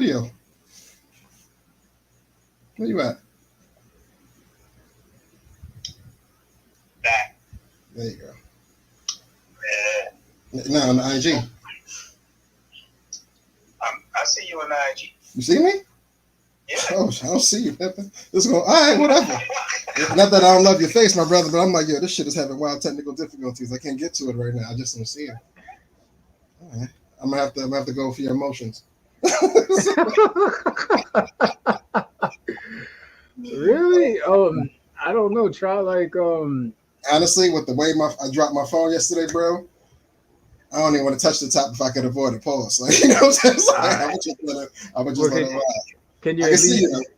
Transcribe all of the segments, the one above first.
video. Where you at? Back. There you go. Yeah. Now on the IG. I see you on the IG. You see me? Yeah. Oh, I don't see you, Pepper. This going, all right, whatever. Not that I don't love your face, my brother, but I'm like, yo, this shit is having wild technical difficulties. I can't get to it right now. I just don't see it. All right. I'm gonna have to go for your emotions. Really? I don't know. Try like Honestly, with the way I dropped my phone yesterday, bro, I don't even want to touch the top if I could avoid a pause. Like, you know what I'm saying? Like, I would just let it ride. Can you I at can see least it.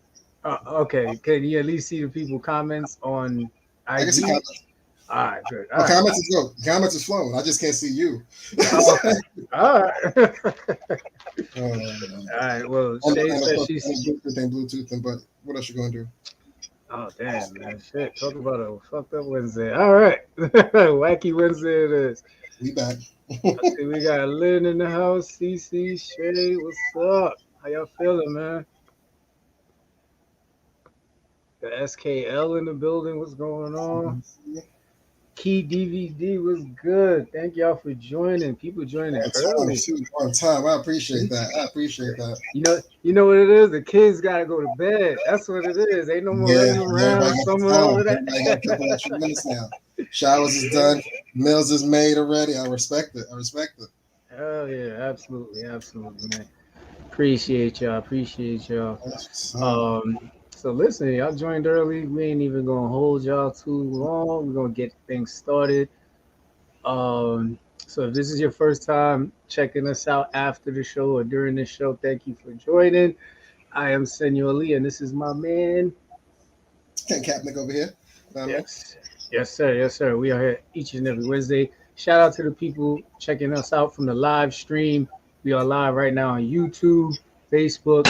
okay? Can you at least see the people comments on I can see IG? comments. All right, good. Well, comments is good. Comments is flowing. I just can't see you. Oh, okay. All right. All right. Well, Shay said she's Bluetooth, but what else you gonna do? Oh damn, man! Shit, talk about a fucked up Wednesday. All right, wacky Wednesday it is. We back. I see we got Lynn in the house. CC, Shay, what's up? How y'all feeling, man? The SKL in the building. What's going on? Key DVD was good. Thank y'all for joining. People joining early. On time. I appreciate that. You know what it is? The kids gotta go to bed. That's what it is. Ain't no more running around somewhere over there. Now. Showers is done. Meals is made already. I respect it. Oh yeah, absolutely, man. Appreciate y'all. So listen, y'all joined early. We ain't even gonna hold y'all too long. We're gonna get things started. So if this is your first time checking us out after the show or during the show, thank you for joining. I am Senor Lee, and this is my man. Ken Kapnick over here. Yes, sir. We are here each and every Wednesday. Shout out to the people checking us out from the live stream. We are live right now on YouTube, Facebook,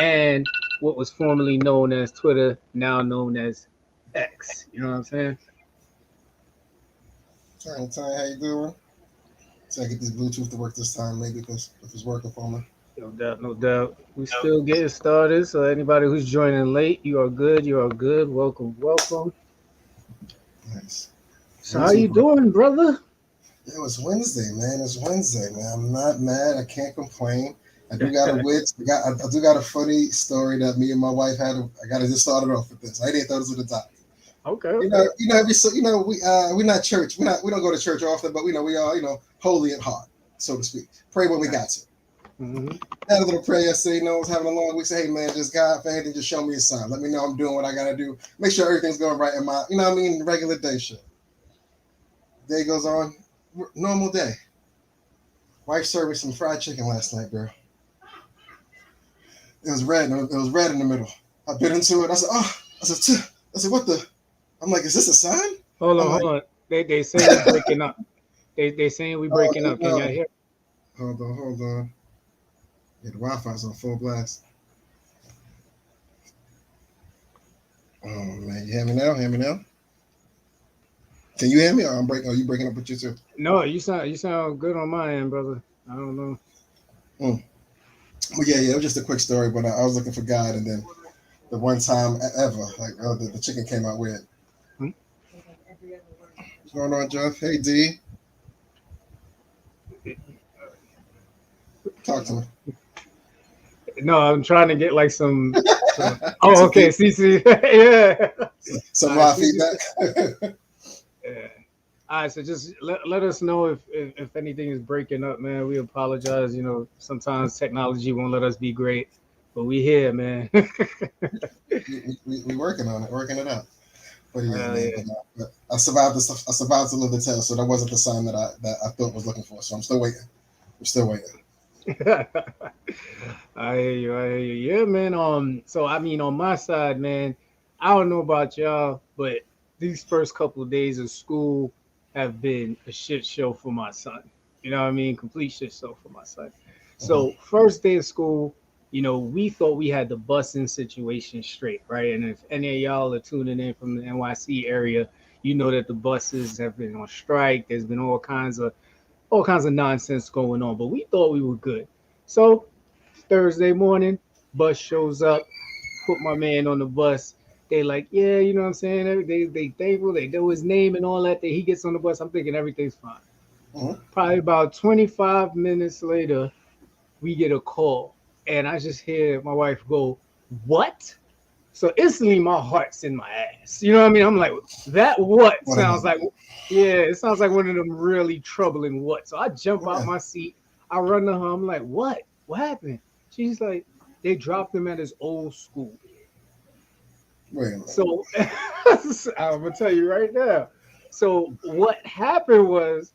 and what was formerly known as Twitter, now known as X. You know what I'm saying? Ty, how you doing? So I get this Bluetooth to work this time, maybe because if it's working for me. No doubt. We still getting started. So anybody who's joining late, you are good. Welcome. Nice. So how you doing, brother? It's Wednesday, man. I'm not mad. I can't complain. I do got a wit. I do got a funny story that me and my wife had. I got to just start it off with this. I didn't thought this was the top. Okay. We're not church. We don't go to church often, but we are holy at heart, so to speak. Pray when we got to. Mm-hmm. Had a little prayer yesterday. I was having a long week. Say, hey man, just God, for anything, just show me a sign. Let me know I'm doing what I gotta do. Make sure everything's going right in my, regular day shit. Day goes on, normal day. Wife served me some fried chicken last night, bro. It was red. It was red in the middle. I bit into it. I said, what the? I'm like, is this a sign? Hold on. They saying we're breaking up. They saying we breaking up. Can y'all hear? Hold on. Yeah, the Wi-Fi's on full blast. Oh man, you hear me now? Can you hear me? Or are you breaking up with you too? No, you sound good on my end, brother. I don't know. Well, yeah, it was just a quick story, but I was looking for God, and then the one time ever, the chicken came out weird. What's going on, Jeff? Hey, D. Talk to me. No, I'm trying to get like some oh, okay, CC. Yeah. Some live feedback. Yeah. All right, so just let us know if anything is breaking up, man. We apologize. Sometimes technology won't let us be great, but we here, man. we working on it, working it out. But yeah, man. Yeah. But I survived to live the tale, so that wasn't the sign that I thought was looking for. So I'm still waiting. I hear you. Yeah, man. So I mean, on my side, man, I don't know about y'all, but these first couple of days of school have been a shit show for my son. You know what I mean? Complete shit show for my son. So first day of school, we thought we had the busing situation straight, right? And if any of y'all are tuning in from the NYC area, you know that the buses have been on strike. There's been all kinds of nonsense going on, but we thought we were good. So Thursday morning, bus shows up, put my man on the bus. They like, yeah, you know what I'm saying? They thankful, they know his name and all that. He gets on the bus. I'm thinking everything's fine. Mhm. Probably about 25 minutes later, we get a call. And I just hear my wife go, "What?" So instantly my heart's in my ass. You know what I mean? I'm like, that what What sounds about like, yeah, it sounds like one of them really troubling what. So I jump out yeah. my seat. I run to her. I'm like, what? What happened? She's like, they dropped him at his old school. Wait a minute. So I'm gonna tell you right now. So what happened was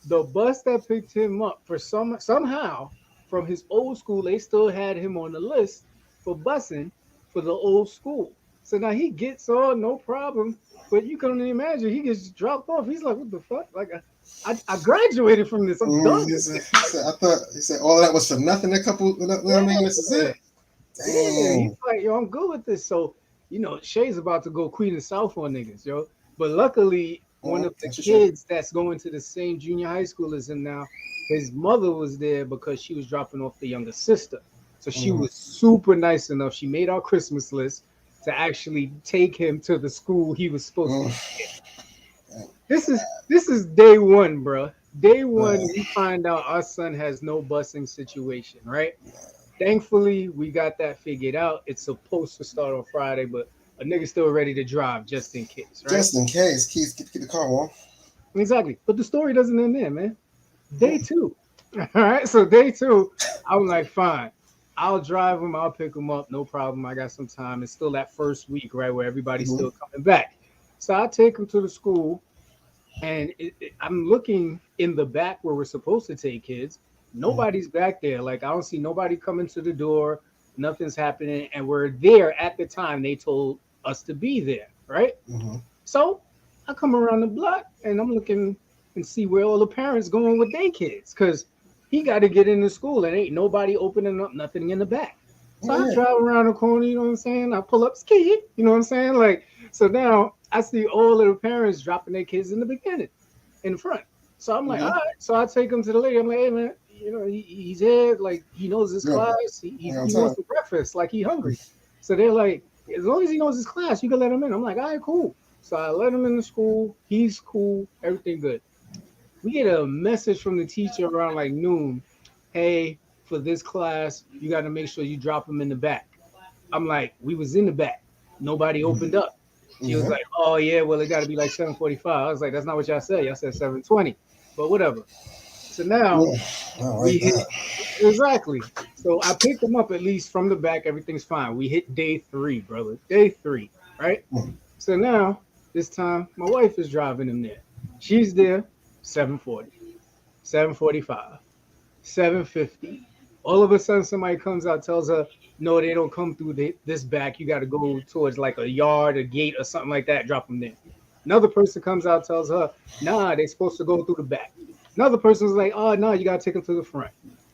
the bus that picked him up for somehow from his old school, they still had him on the list for busing for the old school. So now he gets on, no problem. But you can only imagine he gets dropped off. He's like, "What the fuck? Like, I graduated from this. I'm done with this." I thought he said all that was for nothing. A couple, you know what I mean? This is Yeah, it. yeah. He's Dang. like, "Yo, I'm good with this." So Shay's about to go Queen of South on niggas, yo. But luckily, one of the That's your shit. kids that's going to the same junior high school as him now, his mother was there because she was dropping off the younger sister. So she Mhm. was super nice enough. She made our Christmas list to actually take him to the school he was supposed to Mm. be in. This is day one, bro. Day one, Right. we find out our son has no busing situation, right? Thankfully, we got that figured out. It's supposed to start on Friday, but a nigga still ready to drive just in case, right? Just in case, Keith, keep the car warm. Exactly. But the story doesn't end there, man. Day two. All right. So day two, I'm like, fine. I'll drive him. I'll pick him up. No problem. I got some time. It's still that first week, right, where everybody's Mm-hmm. still coming back. So I take him to the school, and I'm looking in the back where we're supposed to take kids. Nobody's back there. Like I don't see nobody coming to the door. Nothing's happening, and we're there at the time they told us to be there, right? Mm-hmm. So I come around the block and I'm looking and see where all the parents going with their kids because he got to get into school and ain't nobody opening up nothing in the back. So I Yeah. drive around the corner, you know what I'm saying? I pull up ski, you know what I'm saying? Like, so now I see all of the parents dropping their kids in the beginning, in front. So I'm like, all Mm-hmm. right. So I take him to the lady. I'm like, hey man, he's here. Like he knows his Yeah. class. Hang on He wants time. some breakfast. Like he hungry. So they're like, as long as he knows his class, you can let him in. I'm like, all right, cool. So I let him in the school. He's cool. Everything good. We get a message from the teacher around like noon. Hey, for this class, you got to make sure you drop him in the back. I'm like, we was in the back. Nobody opened up. She was Mm-hmm. like, oh yeah, well it got to be like 7:45. I was like, that's not what y'all said. Y'all said 7:20. But whatever. So now Yeah. I don't we like hit that. exactly. So I picked him up at least from the back. Everything's fine. We hit day three, brother. Day three, right? Mm. So now this time my wife is driving him there. She's there 7:40, 7:45, 7:50. All of a sudden somebody comes out, tells her, no, they don't come through this back. You got to go towards like a yard, a gate, or something like that. Drop them there. Another person comes out, tells her, nah, they're supposed to go through the back. Another person's like, oh no, you got to take them to the front.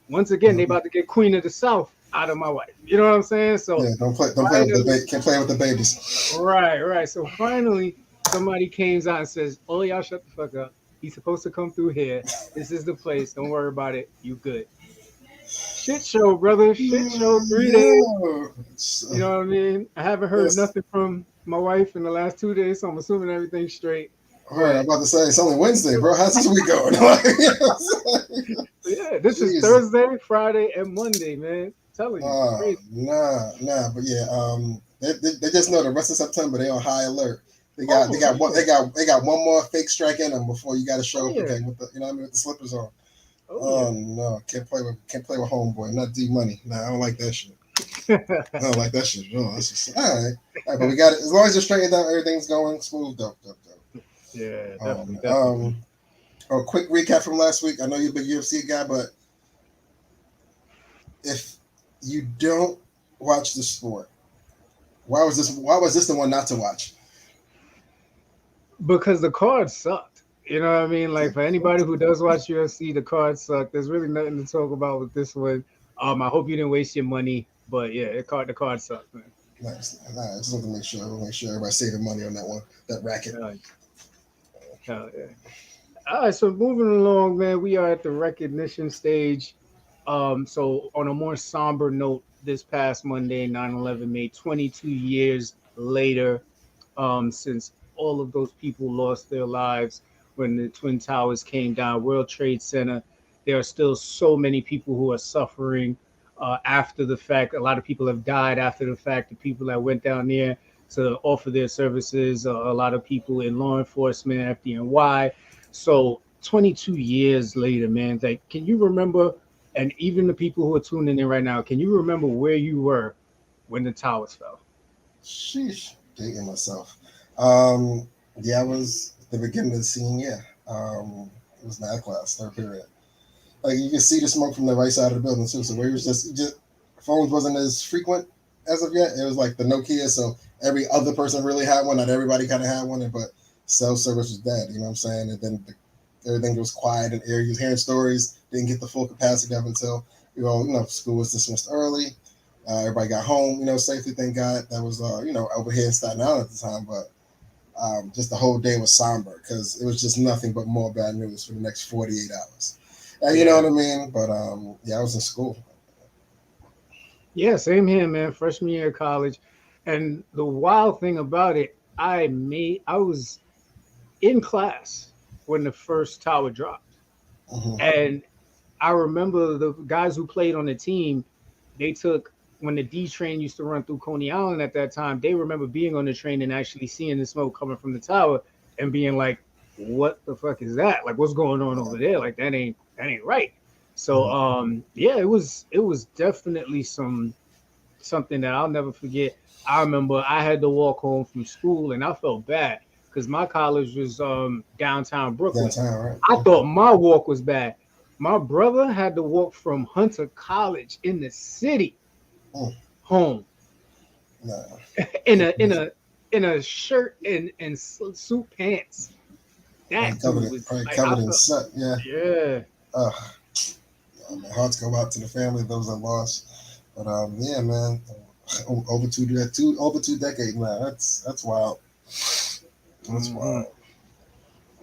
Once again, they Mhm. about to get Queen of the South out of my wife. You know what I'm saying? So Yeah. Don't play with the finally, can't play with the babies. right. So finally, somebody came out and says, "Oh, y'all shut the fuck up. He's supposed to come through here. This is the place. Don't worry about it. You good." Shit show, brother. Shit show. 3 days. Yeah. You know what I mean? I haven't heard Yes. nothing from my wife in the last 2 days, so I'm assuming everything's straight. All right. I'm But about to say it's only Wednesday, bro. How's this week going? yeah, this is Jesus. Thursday, Friday, and Monday, man. Telling you, crazy. Nah, but yeah, they just know the rest of September they on high alert. They Oh got one yeah, they got one more fake strike in them before you got to oh show up yeah, again with the you know what I mean with the slippers on. oh yeah. Oh no, can't play with homeboy, not D Money. Nah, I don't like that shit. I don't like that shit. No, that's just all right, but we got it as long as it's straightened out, everything's going smooth. Dope. Yeah, definitely, Um, definitely. a quick recap from last week. I know you're a big UFC guy, but if you don't watch the sport, why was this the one not to watch? Because the card sucked. You know what I mean? Like for anybody who does watch UFC, the card sucked. There's really nothing to talk about with this one. I hope you didn't waste your money, but yeah, the card sucked, man. Nice. Nah, I just want to make sure everybody's saving money on that one, that racket. Hell, hell yeah. All right, so moving along, man, we are at the recognition stage. So on a more somber note, this past Monday, 9/11 made 22 years later, since all of those people lost their lives when the Twin Towers came down, World Trade Center. There are still so many people who are suffering after the fact. A lot of people have died after the fact. The people that went down there to offer their services, a lot of people in law enforcement, FDNY. So 22 years later, man, like, can you remember? And even the people who are tuning in right now, can you remember where you were when the towers fell? Sheesh, dating myself. Um, yeah, I was the beginning of the senior year. It was math class, third period. Like you could see the smoke from the right side of the building too. So where it was just phones wasn't as frequent as of yet. It was like the Nokia, so every other person really had one. Not everybody kind of had one, but cell service was dead. You know what I'm saying? And then everything was quiet and air. You was hearing stories. Didn't get the full capacity of it until school was dismissed early. Everybody got home, safely. Thank God. That was over here in Staten Island at the time, but just the whole day was somber because it was just nothing but more bad news for the next 48 hours. You know Yeah. what I mean? But yeah, I was in school. Yeah, same here, man. Freshman year of college. And the wild thing about it, I was in class when the first tower dropped. Mm-hmm. And I remember the guys who played on the team, they took when the D train used to run through Coney Island at that time, they remember being on the train and actually seeing the smoke coming from the tower and being like, what the fuck is that? Like what's going on over there? Like that ain't right. So Mm-hmm. yeah, it was definitely something that I'll never forget. I remember I had to walk home from school and I felt bad because my college was downtown Brooklyn. Downtown, right? I thought my walk was bad. My brother had to walk from Hunter College in the city Mm. home Nah, in a shirt and suit pants. That dude was probably like I covered in felt sweat. Yeah. yeah. Uh, Man, hearts go out to the family of those that lost. But yeah, man, over 2 decades, man. That's wild. That's Hmm. wild.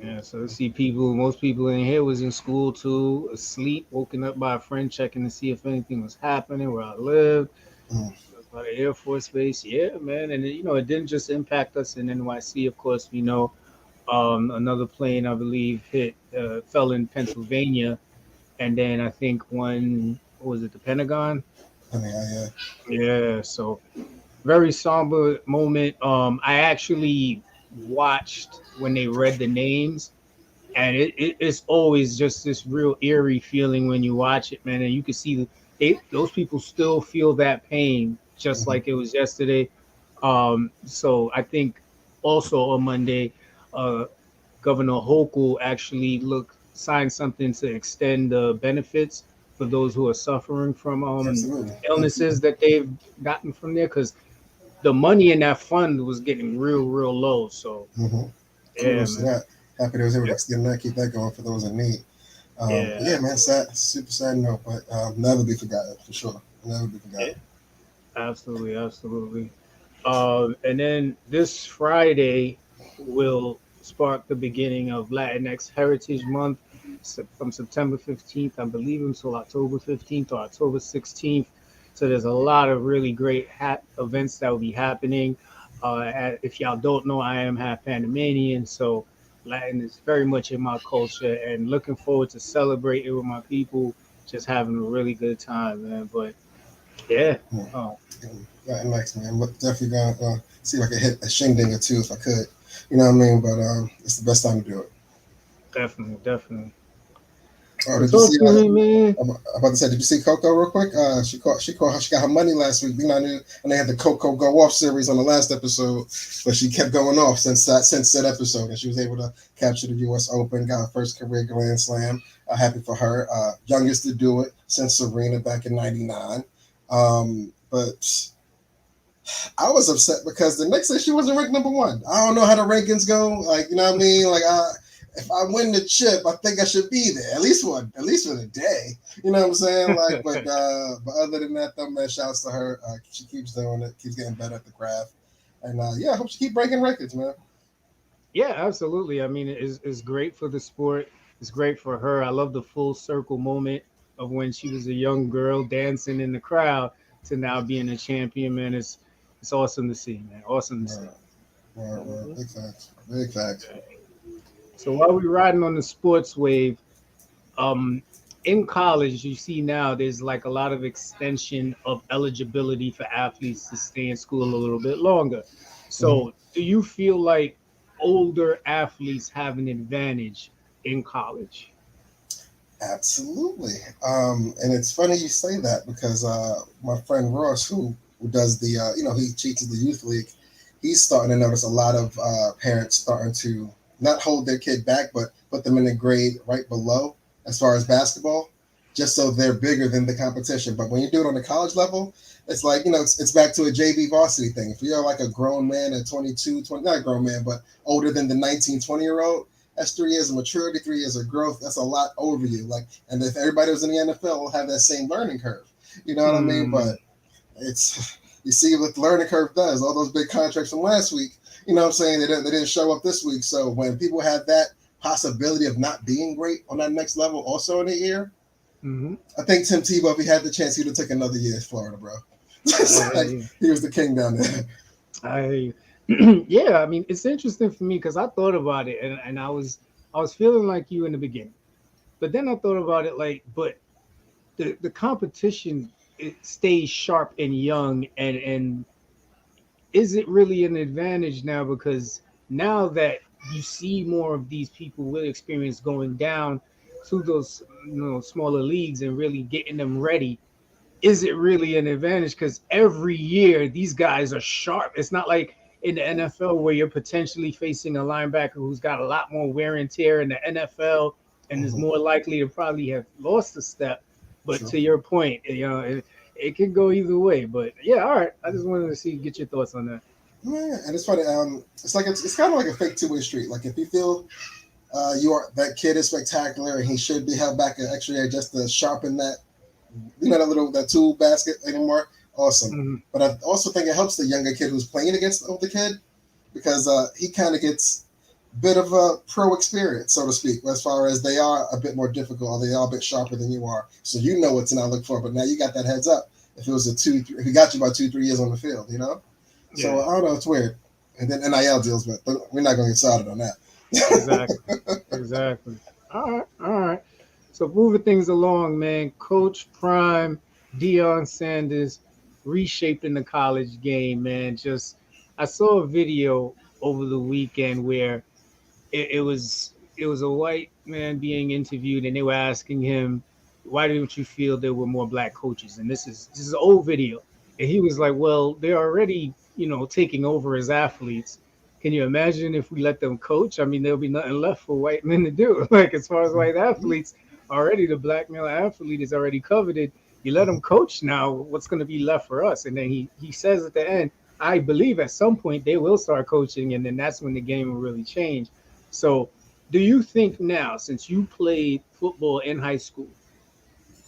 Yeah, so to see people, most people in here was in school too, asleep, woken up by a friend checking to see if anything was happening where I lived. Mm. By the Air Force Base, yeah, man, and it didn't just impact us in NYC. Of course, we know another plane, I believe, fell in Pennsylvania, and then I think one what was it, the Pentagon? I mean, yeah. Yeah, so very somber moment. I actually watched when they read the names, and it's always just this real eerie feeling when you watch it, man. And you can see those people still feel that pain just Mm-hmm. like it was yesterday. So I think also on Monday, uh, Governor Hochul actually signed something to extend the benefits for those who are suffering from Absolutely. illnesses that they've gotten from there because the money in that fund was getting real low. So Mm-hmm. yeah, Kudos to man. that. Happy they was able to Yep. extend that, keep that going for those in need. Yeah, Yeah, man, absolutely. super sad note, but never be forgotten for sure. Never be Yeah, forgotten. absolutely, absolutely. And then this Friday will spark the beginning of Latinx Heritage Month from September 15th, I believe, until October 15th or October 16th. So there's a lot of really great events that will be happening. If y'all don't know, I am half Panamanian, so Latin is very much in my culture and looking forward to celebrating with my people, just having a really good time, man. But yeah. Mm. uh, Latin likes me. I'm definitely gonna see if I can hit a shindig or two if I could. You know what I mean? But it's the best time to do it. Definitely, definitely. Oh, So did you talk see? to me, man. I'm about to say, did you see Coco real quick? She got her money last week. You know, and they had the Coco Go Off series on the last episode, but she kept going off since that episode, and she was able to capture the U.S. Open, got her first career Grand Slam. Happy for her. Youngest to do it since Serena back in '99. But I was upset because the next day she wasn't ranked number one. I don't know how the rankings go. Like, you know what I mean? Like, if I win the chip, I think I should be there at least for the day. You know what I'm saying? Like, but other than that, though, man, shouts to her. She keeps doing it, keeps getting better at the craft, and yeah, I hope she keep breaking records, man. Yeah, absolutely. I mean, it's great for the sport. It's great for her. I love the full circle moment. of when she was a young girl dancing in the crowd to now being a champion, man. It's awesome to see, man. Awesome to see. Right, right. Mhm. Big facts. Big facts. So while we're riding on the sports wave, um, in college, you see now there's like a lot of extension of eligibility for athletes to stay in school a little bit longer. Mhm. So, do you feel like older athletes have an advantage in college? Absolutely. And it's funny you say that because my friend Ross, who does the he teaches the youth league, he's starting to notice a lot of parents starting to not hold their kid back, but put them in a grade right below as far as basketball, just so they're bigger than the competition. But when you do it on the college level, it's like it's back to a JV varsity thing. If you're like a grown man at 22, 20, not a grown man, but older than the 19, 20-year old, that's 3 years of maturity, 3 years of growth. That's a lot over you. Like, and if everybody was in the NFL, will have that same learning curve. You know what I mean? Mm, But it's you see what the learning curve does. All those big contracts from last week. You know what I'm saying? They didn't show up this week. So when people have that possibility of not being great on that next level, also in the year, hmm I think Tim Tebow, if he had the chance, he'd have taken another year in Florida, bro. I It's hear like you. he was the king down there. I hear you. Yeah, I mean, it's interesting for me because I thought about it and I was feeling like you in the beginning, but then I thought about it like, but the competition it stays sharp and young and is it really an advantage now because now that you see more of these people with experience going down to those smaller leagues and really getting them ready, is it really an advantage because every year these guys are sharp? It's not like in the NFL where you're potentially facing a linebacker who's got a lot more wear and tear in the NFL and is Mhm. more likely to probably have lost a step. But True. to your point, it can go either way. But yeah, all right. I just wanted to see get your thoughts on that. Yeah, and it's funny. It's like it's kind of like a fake two-way street. Like if you feel you are that kid is spectacular and he should be held back an extra year just to sharpen that that tool basket anymore. Awesome. Mhm. But I also think it helps the younger kid who's playing against the older kid because he kind of gets a bit of a pro experience, so to speak, as far as they are a bit more difficult or they are a bit sharper than you are. So you know what to not look for, but now you got that heads up. If it was a 2, 3, if he got you about 2, 3 years on the field, So Yeah, I don't know, it's weird. And then NIL deals, but we're not going to get started on that. exactly. Exactly. All right. All right. So moving things along, man. Coach Prime, Deion Sanders reshaping the college game, man. Just I saw a video over the weekend where it was a white man being interviewed and they were asking him, why didn't you feel there were more black coaches? And this is an old video. And he was like, well, they're already, taking over as athletes. Can you imagine if we let them coach? I mean, there'll be nothing left for white men to do. Like as far as white athletes, already the black male athlete is already coveted. You let them coach now, what's going to be left for us? And then he says at the end, I believe at some point they will start coaching, and then that's when the game will really change. So, do you think now, since you played football in high school,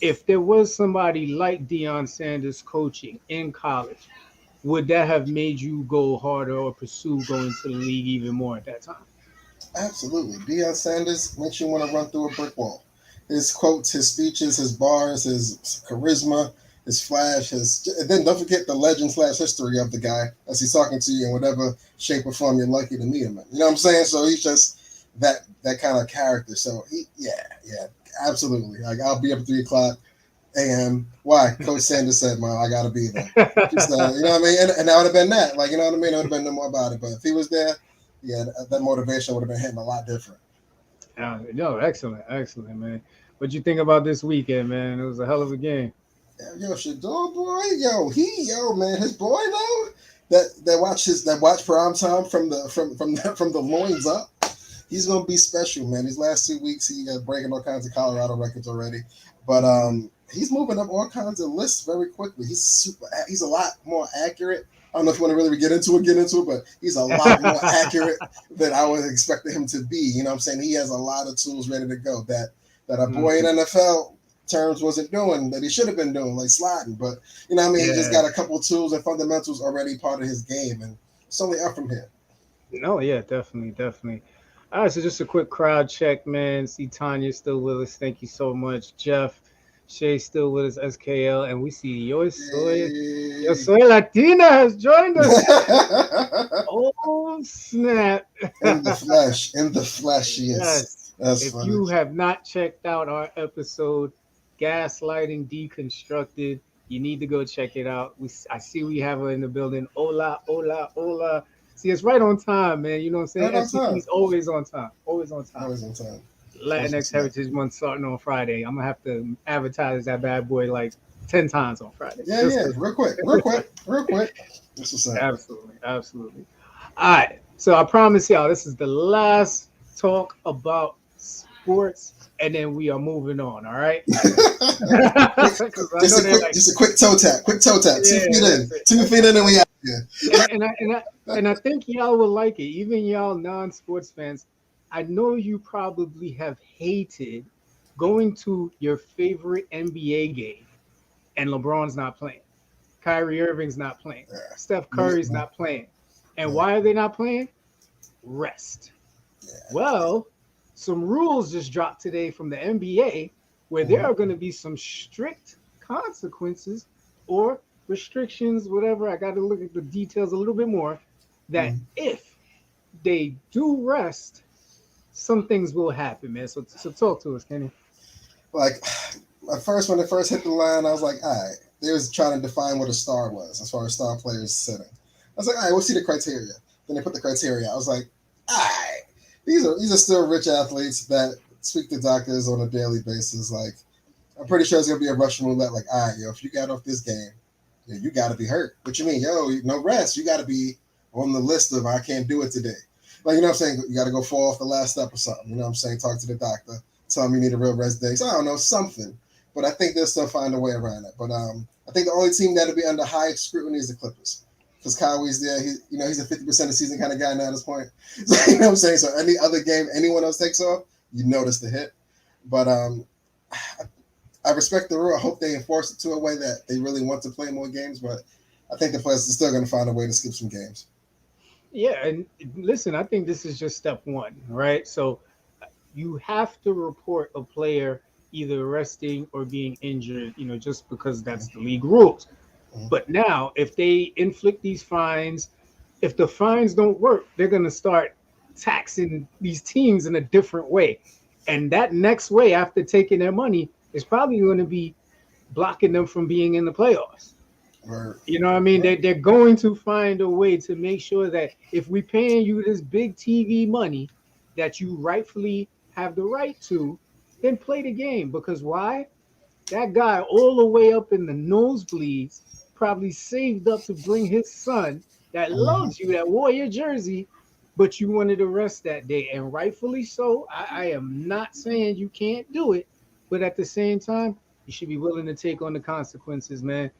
if there was somebody like Deion Sanders coaching in college, would that have made you go harder or pursue going to the league even more at that time? Absolutely. Deion Sanders makes you want to run through a brick wall. His quotes, his speeches, his bars, his charisma, his flash, and then don't forget the legend slash history of the guy as he's talking to you in whatever shape or form you're lucky to meet him in. You know what I'm saying? So he's just that kind of character. So yeah, absolutely. Like I'll be up at 3 o'clock a.m. Why? Coach Sanders said, "Man, I gotta be there." Just you know what I mean? And that would have been that. Like you know what I mean? It would have been no more about it. But if he was there, yeah, that motivation would have been hitting a lot different. No, excellent, excellent, man. What you think about this weekend, man? It was a hell of a game. Yo, Shador boy, yo man, his boy though, that watch prime time from the loins up. He's gonna be special, man. These last 2 weeks, he got breaking all kinds of Colorado records already, but Mhm. he's moving up all kinds of lists very quickly. He's a lot more accurate. I don't know if you want to really get into it, but he's a lot more accurate than I was expecting him to be. You know what I'm saying? He has a lot of tools ready to go that a boy in Mhm. NFL terms wasn't doing that he should have been doing, like sliding. But you know what I mean? He just Yeah. got a couple tools and fundamentals already part of his game, and it's only up from here. No, yeah, definitely, definitely. All right, so just a quick crowd check, man. See Tanya still with us. Thank you so much, Jeff. Shay still with us, SKL, and we see your Yay. soy Latina has joined us. Oh snap! In the flesh, yes. Yes. That's If funny. you have not checked out our episode, Gaslighting Deconstructed, you need to go check it out. I see we have her in the building. Hola, hola, hola. See, it's right on time, man. You know what I'm saying? Right on FCP time. is always on time. Always on time. Always on time. That's Latinx what's up. Heritage Month starting on Friday. I'm gonna have to advertise that bad boy like 10 times on Friday. Yeah, Just yeah. 'cause. Real quick. That's what's up. Absolutely, absolutely. All right. So I promise y'all, this is the last talk about sports, and then we are moving on. All right. Because I know they're like, Just a quick toe tap. Quick toe tap. 2 feet yeah, in. that's it. 2 feet in, and we out here. And I think y'all will like it. Even y'all non-sports fans, I know you probably have hated going to your favorite NBA game and LeBron's not playing. Kyrie Irving's not playing. Yeah. Steph Curry's not playing. And why are they not playing? Rest. Yeah. Well, some rules just dropped today from the NBA where there are going to be some strict consequences or restrictions, whatever. I got to look at the details a little bit more. That if they do rest, some things will happen, man. So talk to us, Kenny. Like, at first, when it first hit the line, I was like, all right. They was trying to define what a star was as far as star players sitting. I was like, all right, we'll see the criteria. Then they put the criteria out. I was like, all right. These are still rich athletes that speak to doctors on a daily basis. Like, I'm pretty sure it's going to be a Russian roulette. Like, all right, yo, if you got off this game, you got to be hurt. What you mean? Yo, no rest. You got to be on the list of I can't do it today. Like, you know what I'm saying? You got to go fall off the last step or something. You know what I'm saying? Talk to the doctor. Tell him you need a real rest day. So I don't know, something. But I think they'll still find a way around it. But I think the only team that'll be under high scrutiny is the Clippers. Because Kyrie's there. He's a 50% of the season kind of guy now at this point. So, you know what I'm saying? So any other game anyone else takes off, you notice the hit. But I respect the rule. I hope they enforce it to a way that they really want to play more games. But I think the players are still going to find a way to skip some games. Yeah, and listen, I think this is just step one, right? So you have to report a player either resting or being injured, just because that's the league rules. But now, if they inflict these fines, if the fines don't work, they're going to start taxing these teams in a different way. And that next way, after taking their money, is probably going to be blocking them from being in the playoffs. Right. You know what I mean? They're going to find a way to make sure that if we're paying you this big TV money that you rightfully have the right to, then play the game. Because why? That guy all the way up in the nosebleeds probably saved up to bring his son that loves you, that wore your jersey, but you wanted to rest that day. And rightfully so. I am not saying you can't do it, but at the same time, you should be willing to take on the consequences, man.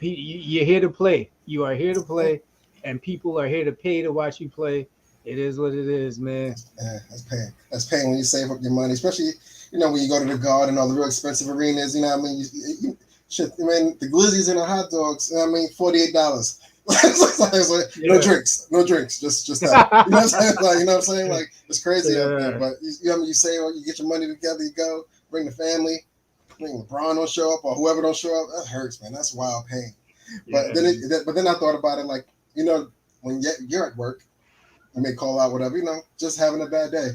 You're here to play. You are here to play, and people are here to pay to watch you play. It is what it is, man. Yeah, that's pain. That's pain when you save up your money, especially when you go to the Guard and all the real expensive arenas. You know what I mean? Shit, I mean the glizzies and the hot dogs. You know what I mean, $48. No drinks, just that. You know what I'm saying? Like, you know what I'm saying? Like, it's crazy out there. But you say, you get your money together, you go, bring the family. LeBron don't show up or whoever don't show up, that hurts, man. That's wild pain. But then I thought about it, like, when you're at work, you may call out whatever, just having a bad day,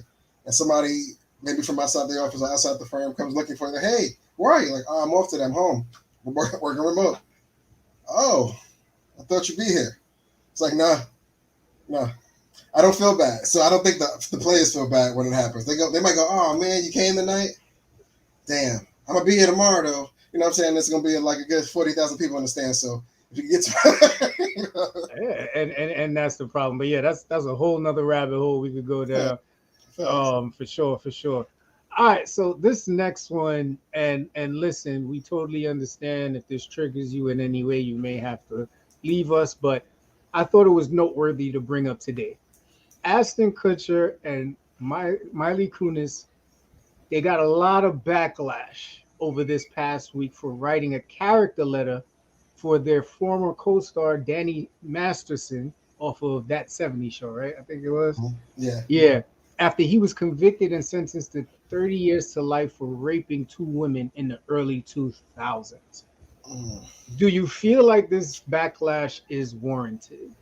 and somebody maybe from outside the office or outside the firm comes looking for you. Like, hey, where are you? Like, oh, I'm off today. I'm home. We're working remote. Oh, I thought you'd be here. It's like, no. I don't feel bad. So I don't think the players feel bad when it happens. They might go, oh man, you came tonight. Damn. I'm gonna be here tomorrow, though. You know what I'm saying? There's gonna be like a good 40,000 people in the stand. So if you get to, yeah, and that's the problem. But yeah, that's a whole nother rabbit hole we could go down. For sure. All right, so this next one, and listen, we totally understand if this triggers you in any way, you may have to leave us. But I thought it was noteworthy to bring up today. Ashton Kutcher and Miley Kunis. They got a lot of backlash over this past week for writing a character letter for their former co-star Danny Masterson off of That 70s Show, right? I think it was. Yeah. Yeah. after he was convicted and sentenced to 30 years to life for raping two women in the early 2000s. Mm. Do you feel like this backlash is warranted?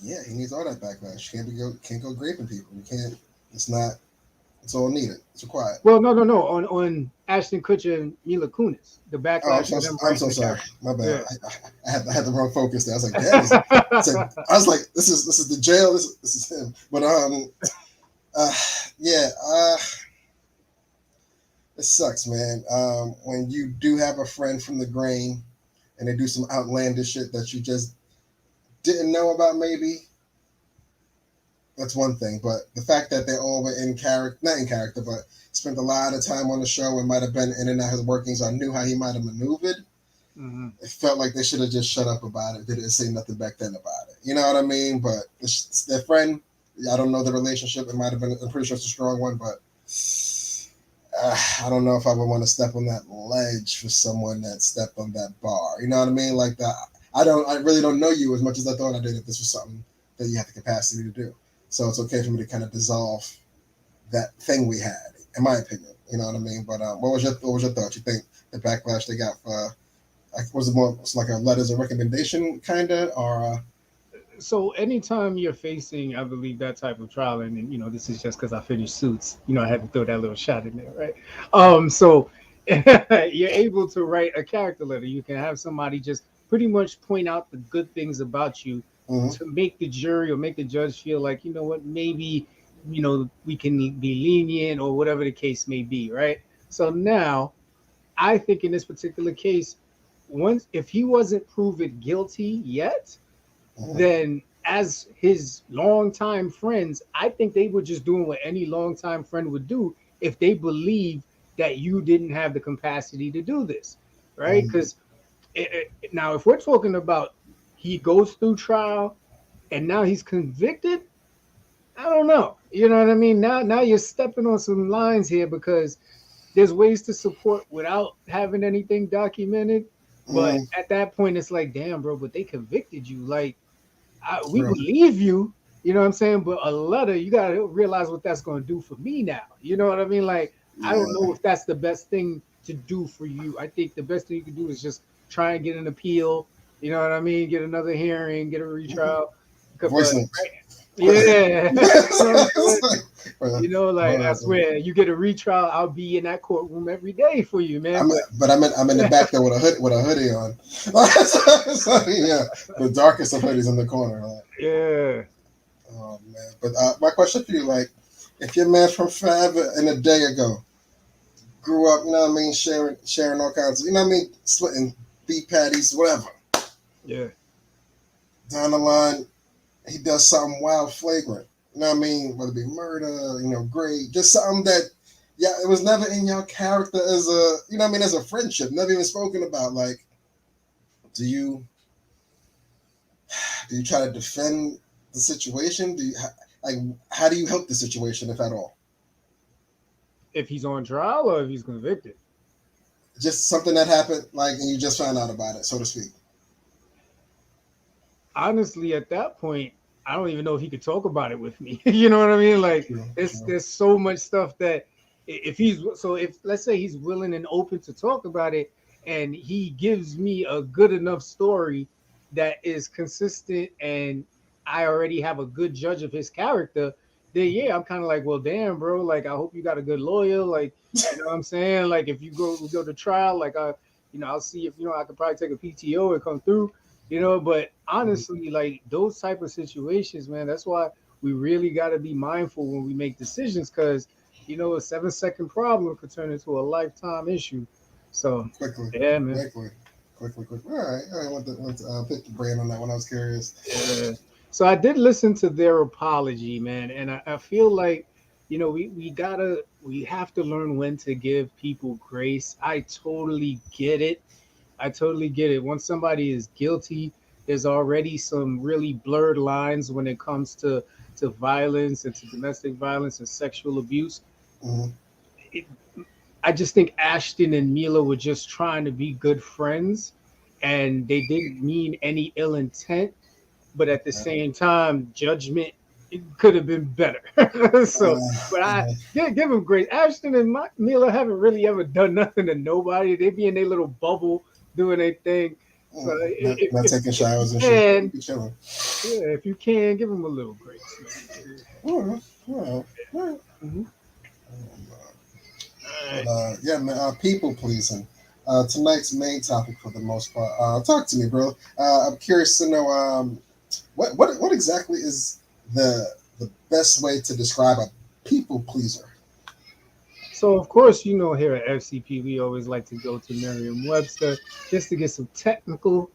Yeah, he needs all that backlash. Can't go raping people. You can't. It's not. It's all needed. It's required. Well, no. On Ashton Kutcher and Mila Kunis, the Oh, backlash for them I'm writing so the sorry. character. My bad. Yeah. I had the wrong focus there. I was like, damn. I was like, this is the jail. This is him. But yeah. It sucks, man. When you do have a friend from the grain and they do some outlandish shit that you just didn't know about, maybe that's one thing. But the fact that they all were in character, not in character, but spent a lot of time on the show and might have been in and out his workings, I knew how he might have maneuvered. Mm-hmm. It felt like they should have just shut up about it. They didn't say nothing back then about it. You know what I mean? But their friend, I don't know the relationship. It might have been, I'm pretty sure it's a strong one, but I don't know if I would want to step on that ledge for someone that stepped on that bar. You know what I mean? Like that. I really don't know you as much as I thought I did if this was something that you have the capacity to do. So it's okay for me to kind of dissolve that thing we had, in my opinion. You know what I mean? But what was your thought? You think the backlash they got for was it more like a letters of recommendation kind of, or? So anytime you're facing, I believe, that type of trial, and this is just because I finished Suits, I had to throw that little shot in there, right? So you're able to write a character letter. You can have somebody just pretty much point out the good things about you to make the jury or make the judge feel like, you know what, maybe, we can be lenient or whatever the case may be, right? So now, I think in this particular case, if he wasn't proven guilty yet, then as his longtime friends, I think they were just doing what any longtime friend would do if they believed that you didn't have the capacity to do this, right? Because now, if we're talking about he goes through trial and now he's convicted, I don't know. You know what I mean? Now you're stepping on some lines here because there's ways to support without having anything documented. But at that point, it's like, damn, bro, but they convicted you. Like, we believe you, you know what I'm saying? But a letter, you got to realize what that's going to do for me now. You know what I mean? Like, I don't know if that's the best thing to do for you. I think the best thing you can do is just try and get an appeal. You know what I mean? Get another hearing, get a retrial. Voice But, notes. yeah. I swear, you get a retrial, I'll be in that courtroom every day for you, man. I'm in the back there with a hoodie on. So, yeah, the darkest of hoodies in the corner. Like, yeah. Oh man! But my question for you, like, if your man from forever and a day ago grew up, you know what I mean, sharing all kinds of, you know what I mean, splitting beef patties, whatever. Yeah. Down the line, he does something wild, flagrant. You know what I mean? Whether it be murder, great, just something that, it was never in your character as a, you know what I mean, as a friendship, never even spoken about. Like, do you try to defend the situation? How do you help the situation, if at all? If he's on trial or if he's convicted? Just something that happened, like, and you just found out about it, so to speak. Honestly, at that point, I don't even know if he could talk about it with me. You know what I mean? Like, there's so much stuff that if let's say he's willing and open to talk about it, and he gives me a good enough story that is consistent, and I already have a good judge of his character, then I'm kind of like, well, damn, bro. Like, I hope you got a good lawyer. Like, you know what I'm saying? Like, if we go to trial, like, I'll see if I could probably take a PTO and come through. But honestly, like, those type of situations, man, that's why we really got to be mindful when we make decisions, because, a 7-second problem could turn into a lifetime issue. So, quickly, yeah, man. Quickly. All right. I want to pick the brain on that one. I was curious. Yeah. So I did listen to their apology, man, and I feel like, we have to learn when to give people grace. I totally get it. Once somebody is guilty, there's already some really blurred lines when it comes to violence and to domestic violence and sexual abuse. I just think Ashton and Mila were just trying to be good friends, and they didn't mean any ill intent. But at the same time, judgment it could have been better. So, but I Uh, give them grace. Ashton and Mila haven't really ever done nothing to nobody. They be in their little bubble doing their thing. So not taking if you showers and shit. can, Be chilling. yeah, if you can, give them a little grace, man. Alright, alright, alright. Mhm. All But right. yeah, man, people pleasing. Tonight's main topic for the most part. Talk to me, bro. I'm curious to know what exactly is the best way to describe a people pleaser. So, of course, here at FCP, we always like to go to Merriam-Webster just to get some technical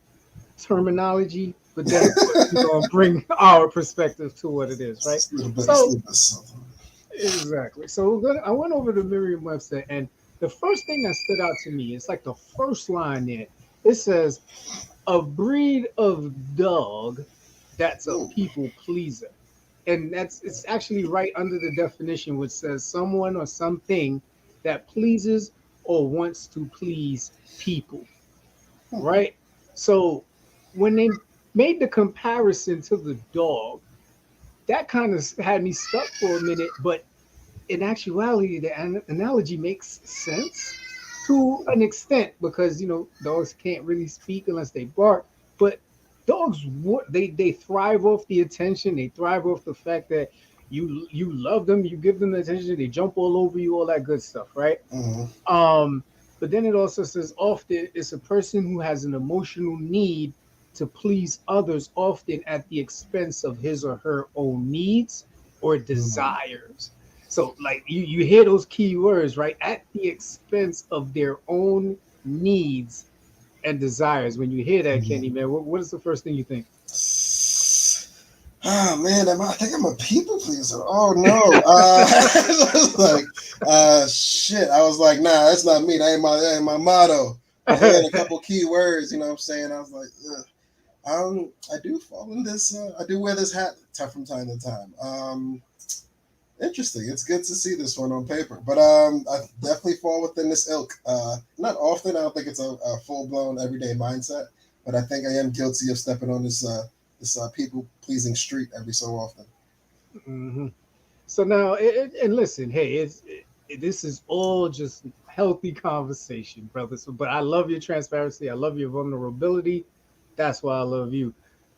terminology, but then, of course, we're going to bring our perspective to what it is, right? Just a little bit, just a So, little bit something. exactly. So, I went over to Merriam-Webster, and the first thing that stood out to me is like the first line there. It says, a breed of dog that's a Ooh. people pleaser. And it's actually right under the definition, which says someone or something that pleases or wants to please people, Hmm. right? So when they made the comparison to the dog, that kind of had me stuck for a minute, but in actuality, the analogy makes sense to an extent because dogs can't really speak unless they bark. But dogs, they thrive off the attention. They thrive off the fact that you love them, you give them the attention, they jump all over you, all that good stuff, right? Mhm. Um, but then it also says often it's a person who has an emotional need to please others, often at the expense of his or her own needs or Mhm. desires. So, like you hear those key words, right? At the expense of their own needs and desires. When you hear that, Mhm. Kenny, man, what is the first thing you think? Oh man, I think I'm a people pleaser. Oh no. I was like, shit. I was like, nah, that's not me. That ain't my motto. But then a couple key words, you know what I'm saying? I was like, ugh. I do fall in this. I do wear this hat from time to time. Interesting. It's good to see this one on paper, but I definitely fall within this ilk. Not often. I don't think it's a full blown everyday mindset, but I think I am guilty of stepping on this people pleasing street every so often. Hmm. So now, and listen, hey, this is all just healthy conversation, brother. So, but I love your transparency. I love your vulnerability. That's why I love you.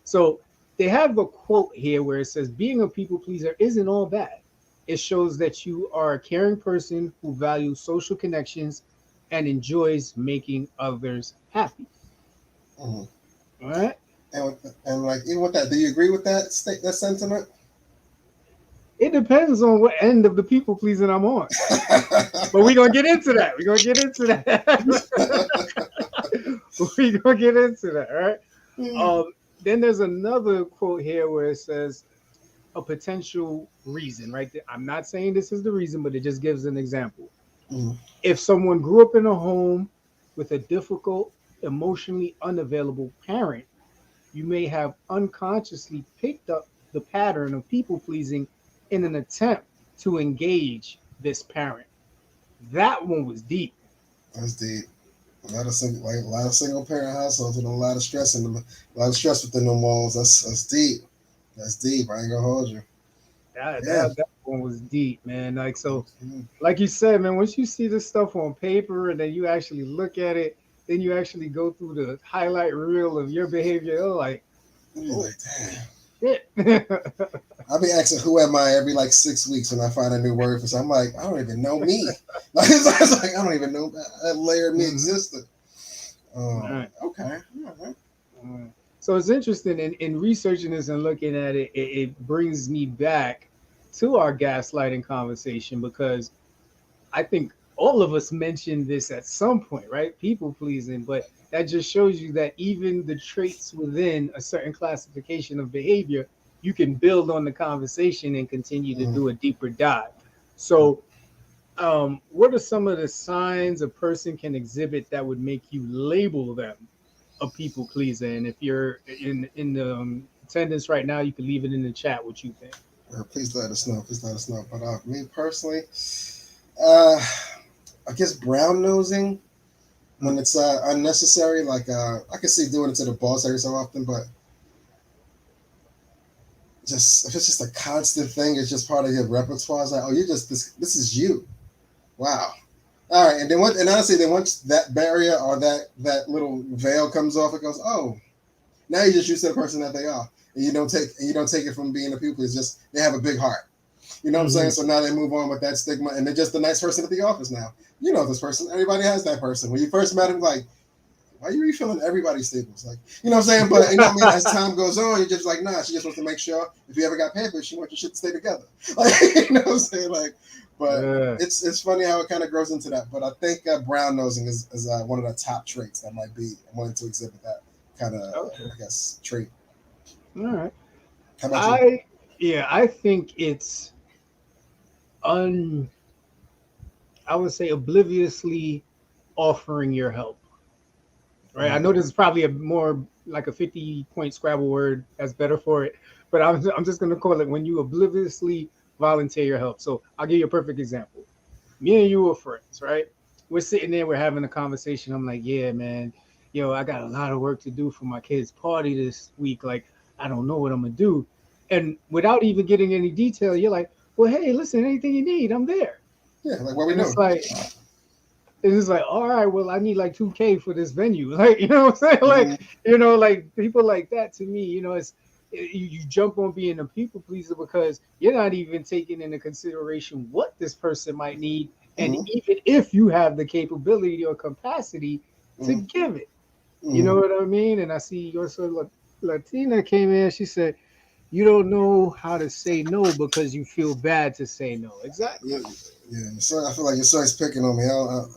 So they have a quote here where it says, "Being a people pleaser isn't all bad. It shows that you are a caring person who values social connections and enjoys making others happy." Mm-hmm. All right. And like even with that, do you agree with that sentiment? It depends on what end of the people pleasing I'm on. But we're gonna get into that. We're gonna get into that. We're gonna get into that, all right? Then there's another quote here where it says a potential reason, right? I'm not saying this is the reason, but it just gives an example. Mm, If someone grew up in a home with a difficult, emotionally unavailable parent, you may have unconsciously picked up the pattern of people pleasing in an attempt to engage this parent. That one was deep. that's deep. A lot of single parent households with a lot of stress in them, a lot of stress within them walls. That's deep. That's deep. I ain't gonna hold you. That Yeah. that that one was deep, man. Like so, like you said, man. Once you see this stuff on paper and then you actually look at it, then you actually go through the highlight reel of your behavior. You're like, You're oh like, damn. shit. I'll be asking who am I every like 6 weeks when I find a new word for something. I'm like, I don't even know me. Like, it's like I don't even know that layer of me Hmm. existed. All right. Okay. All right. All right. So it's interesting in researching this and looking at it, it brings me back to our gaslighting conversation because I think all of us mentioned this at some point, right? People pleasing, but that just shows you that even the traits within a certain classification of behavior, you can build on the conversation and continue to Mm. do a deeper dive. So, what are some of the signs a person can exhibit that would make you label them a people pleaser? And if you're in the attendance right now, you can leave it in the chat what you think. Please let us know. Please let us know. But me personally, uh, I guess brown nosing when it's unnecessary. Like I can see doing it to the boss every so often, but just if it's just a constant thing, it's just part of your repertoire. It's like, oh, you're just this is you. Wow. All right, and then and honestly, then once that barrier or that little veil comes off, it goes, oh, now you're just used to the person that they are, and you don't take it from being a pupil. It's just they have a big heart. You know what I'm saying? So now they move on with that stigma, and they're just a nice person at the office now. You know this person. Everybody has that person. When you first met him, like, why are you refilling everybody's staples? Like, you know what I'm saying? But you know what I mean? As time goes on, you're just like, nah, she just wants to make sure if you ever got pampers, she wants your shit to stay together. Like, you know what I'm saying? Like, but it's funny how it kind of grows into that. But I think brown nosing is one of the top traits that might be wanting to exhibit that kind of, I guess, trait. All right. How about you? I think it's I would say obliviously offering your help. Right. I know this is probably a more like a 50-point Scrabble word that's better for it, but I'm just going to call it when you obliviously volunteer your help. So I'll give you a perfect example. Me and you were friends, right? We're sitting there, we're having a conversation. I'm like, yeah, man, I got a lot of work to do for my kid's party this week. Like, I don't know what I'm going to do. And without even getting any detail, you're like, well, hey, listen, anything you need, I'm there. Yeah, like what we and know. It's like, all right, well, I need like $2,000 for this venue. Like, you know what I'm saying? Like, like people like that to me, it's you jump on being a people pleaser because you're not even taking into consideration what this person might need. And even if you have the capability or capacity to give it, you know what I mean? And I see your son Latina came in. She said, you don't know how to say no because you feel bad to say no. Exactly. Yeah. So I feel like your son's picking on me.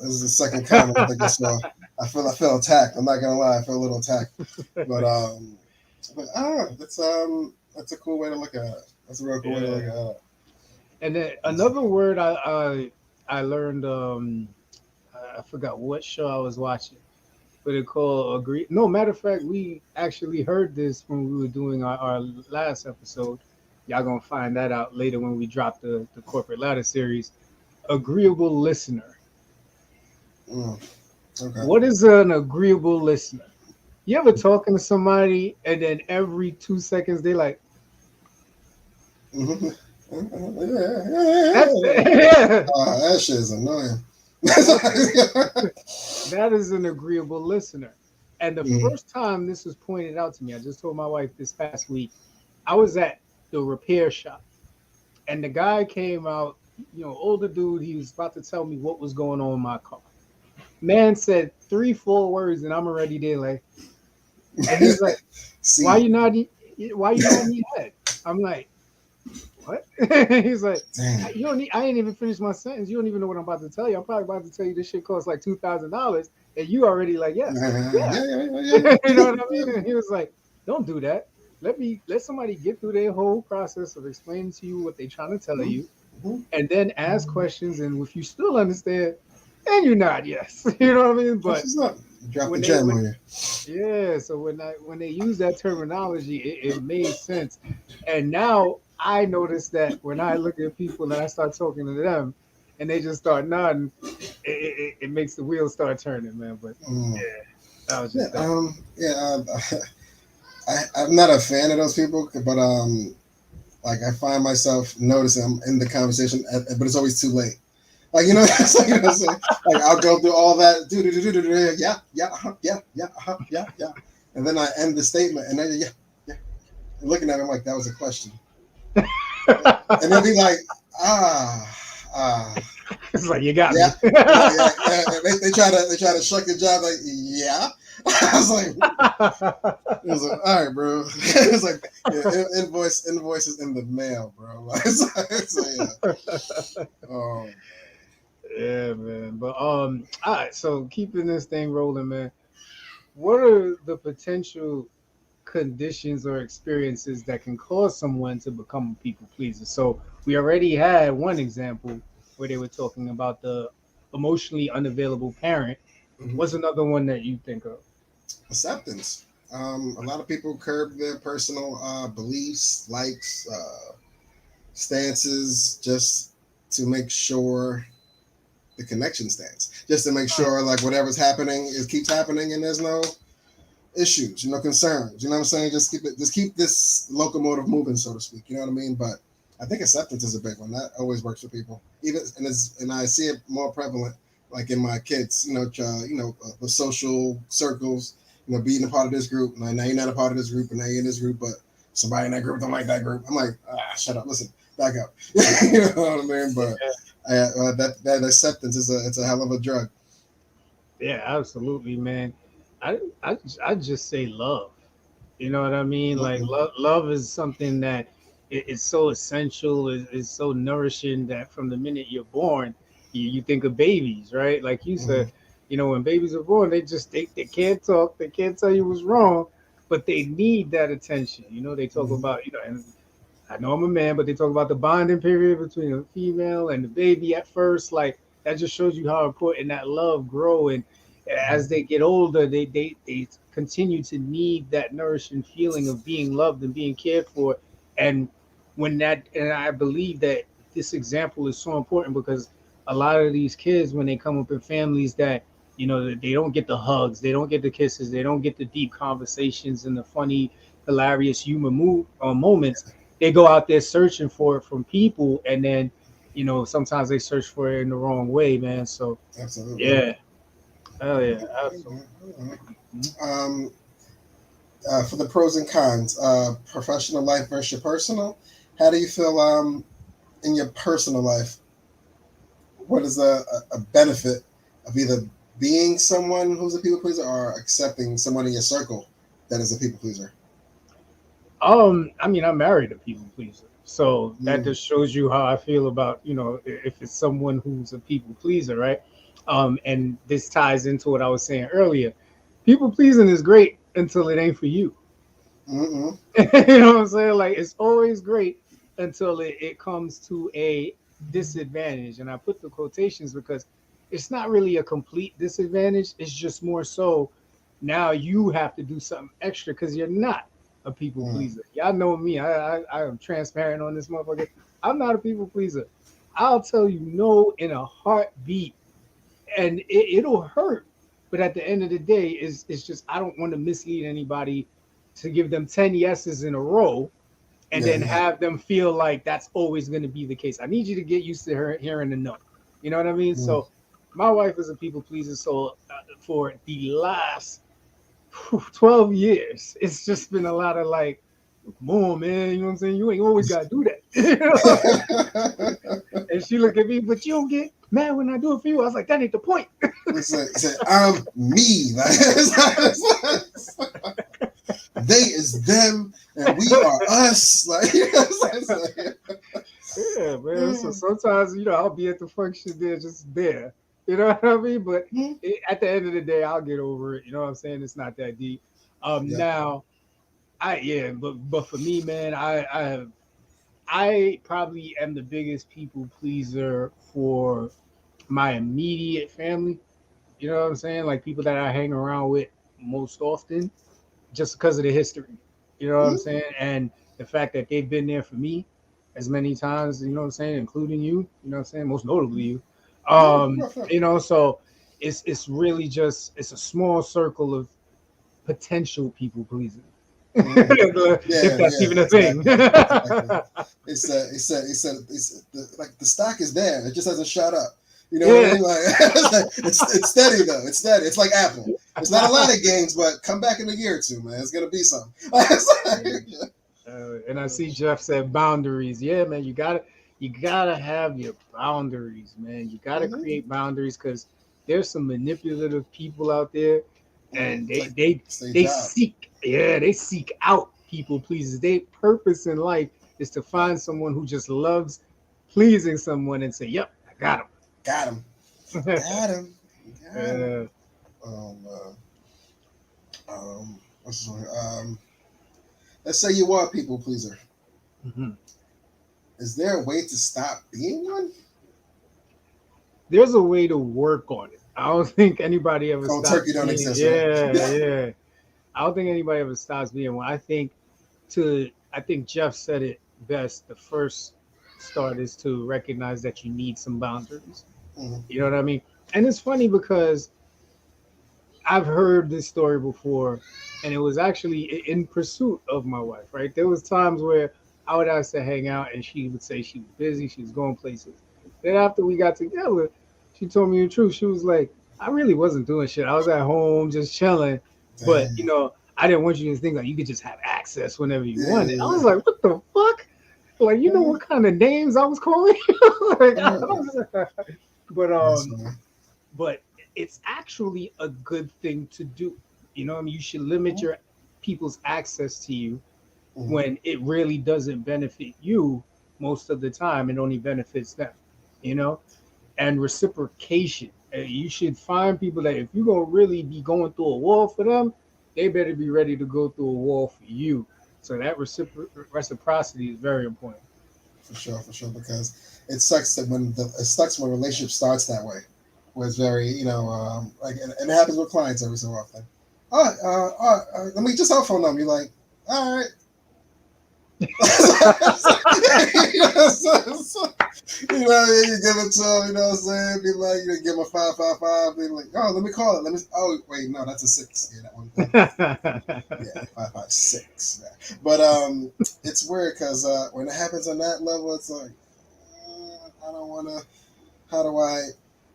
This is the second comment I think I saw. I feel attacked. I'm not gonna lie. I feel a little attacked. But that's a cool way to look at it. That's a real cool way to look at it. And then another word I learned. I forgot what show I was watching, but it called agree. No, matter of fact, we actually heard this when we were doing our last episode. Y'all gonna find that out later when we drop the corporate ladder series. Agreeable listener. Okay. What is an agreeable listener? You ever talking to somebody and then every 2 seconds they like, Yeah. That shit is annoying. That is an agreeable listener. And the first time this was pointed out to me, I just told my wife this past week, I was at the repair shop and the guy came out, older dude. He was about to tell me what was going on in my car. Man said 3-4 words and I'm already there like, and he's like, why you not your head? I'm like, what? He's like, you don't need. I ain't even finished my sentence. You don't even know what I'm about to tell you. I'm probably about to tell you this shit costs like $2,000, and you already like, yeah. You know what I mean? And he was like, don't do that. Let somebody get through their whole process of explaining to you what they're trying to tell you, and then ask questions. And if you still understand, and you nod yes. You know what I mean? But drop the gem on you. Yeah. So when they use that terminology, it made sense, and now. I noticed that when I look at people and I start talking to them and they just start nodding, it makes the wheels start turning, man. But that was just I'm not a fan of those people, but like I find myself noticing I'm in the conversation, but it's always too late. Like it's like, what I'm saying? Like I'll go through all that, yeah, and then I end the statement, and then and looking at him like that was a question. And they'll be like, it's like you got me. They try to shuck the job like, yeah. I was like, all right, bro. It's like invoice is in the mail, bro. Yeah, man. But all right. So keeping this thing rolling, man. What are the potential conditions or experiences that can cause someone to become a people pleaser? So we already had one example where they were talking about the emotionally unavailable parent. What's another one that you think of? Acceptance. A lot of people curb their personal beliefs, likes, stances, just to make sure the connection stands. Just to make sure like whatever's happening keeps happening, and there's no issues, concerns. You know what I'm saying? Just keep this locomotive moving, so to speak. You know what I mean? But I think acceptance is a big one. That always works for people. And I see it more prevalent, like in my kids. The social circles. Being a part of this group. Like, now you're not a part of this group, and now you're in this group, but somebody in that group don't like that group. I'm like, shut up. Listen, back up. You know what I mean? But that acceptance it's a hell of a drug. Yeah, absolutely, man. I just say love. You know what I mean? Like Mm-mm. love is something that it's so essential, is so nourishing that from the minute you're born, you think of babies, right? Like you Mm-hmm. said, when babies are born, they can't talk, they can't tell you what's wrong, but they need that attention. They talk Mm-hmm. about, and I know I'm a man, but they talk about the bonding period between a female and the baby at first. Like that just shows you how important that love grow. And as they get older, they continue to need that nourishing feeling of being loved and being cared for. And and I believe that this example is so important because a lot of these kids, when they come up in families that, they don't get the hugs, they don't get the kisses, they don't get the deep conversations and the funny, hilarious moments, they go out there searching for it from people, and then sometimes they search for it in the wrong way, man. So Absolutely. yeah, hell yeah, Okay, absolutely. man. All right. Um, for the pros and cons, professional life versus your personal. How do you feel in your personal life? What is a benefit of either being someone who's a people pleaser or accepting someone in your circle that is a people pleaser? I mean, I married a people pleaser, so that Mm, just shows you how I feel about if it's someone who's a people pleaser, right? And this ties into what I was saying earlier. People pleasing is great until it ain't for you. mm-mm, You know what I'm saying? Like it's always great until it comes to a disadvantage. And I put the quotations because it's not really a complete disadvantage. It's just more so now you have to do something extra because you're not a people mm. pleaser. Y'all know me. I am transparent on this motherfucker. I'm not a people pleaser. I'll tell you no in a heartbeat, and it'll hurt. But at the end of the day, it's just I don't want to mislead anybody to give them 10 yeses in a row and Yeah, then yeah. have them feel like that's always going to be the case. I need you to get used to hearing the no. You know what I mean? Mm. So my wife is a people pleaser. So for the last 12 years, it's just been a lot of like, come on, man. You know what I'm saying? You ain't always got to do that. And she looked at me, but you don't get mad when I do it for you. I was like, that ain't the point. It's I'm me. Like, they is them, and we are us. Like, it's like, Yeah, man. So sometimes, I'll be at the function there, just there. You know what I mean? But at the end of the day, I'll get over it. You know what I'm saying? It's not that deep. yeah. Now, but for me, man, I probably am the biggest people pleaser for my immediate family. You know what I'm saying? Like people that I hang around with most often, just because of the history. You know what I'm Mm-hmm. saying? And the fact that they've been there for me as many times, you know what I'm saying, including you, you know what I'm saying, most notably you. Yeah, rough, rough. So it's really just it's a small circle of potential people pleasing. Mm-hmm. If Yeah, that's yeah, even a thing. exactly, exactly. It's like the stock is there. It just hasn't shot up. You know what I Yeah. mean? Like it's steady though. It's steady. It's like Apple. It's not a lot of gains, but come back in a year or two, man. It's gonna be something. And I see Jeff said boundaries. Yeah, man, you gotta have your boundaries, man. You gotta Mm-hmm. create boundaries because there's some manipulative people out there, Mm-hmm. and It's they like they it's their they job. seek they seek out people pleasers. Their purpose in life is to Yeah. find someone who just loves pleasing someone and say, "Yep, I got Got him. him." Got him. Got him. uh, Um, what's this one? Let's say you are a people pleaser. mhm. Is there a way to stop being one? There's a way to work on it. I don't think anybody ever Cold stops turkey don't being. exist, right? Yeah, yeah. I don't think anybody ever stops being one. I think Jeff said it best. The first start is to recognize that you need some boundaries. Mm-hmm. You know what I mean? And it's funny because I've heard this story before, and it was actually in pursuit of my wife. Right, there was times where I would ask her to hang out, and she would say she was busy, she was going places. Then after we got together, she told me the truth. She was like, "I really wasn't doing shit. I was at home just chilling, but Dang. I didn't want you to think like you could just have access whenever you Yeah, wanted." I yeah, was like, "What the fuck?" Like, you know yeah. what kind of names I was calling you? Like, I Yeah. don't, but That's funny. but it's actually a good thing to do. I mean, you should limit your people's access to you Mhm. when it really doesn't benefit you most of the time. It only benefits them, you know, and reciprocation. You should find people that if you're going to really be going through a wall for them, they better be ready to go through a wall for you. So that reciprocity is very important. For sure, because it sucks when a relationship starts that way, where it's very, like, and it happens with clients every so often. Let me just cell phone them. You're like, all right. You give it to them, you know what I'm saying? Be like, give them a 555. Be like, oh, let me call it. Oh, wait, no, that's a six. Yeah, that one. Yeah, 556. Yeah. But it's weird because when it happens on that level, it's like, I don't want to. How do I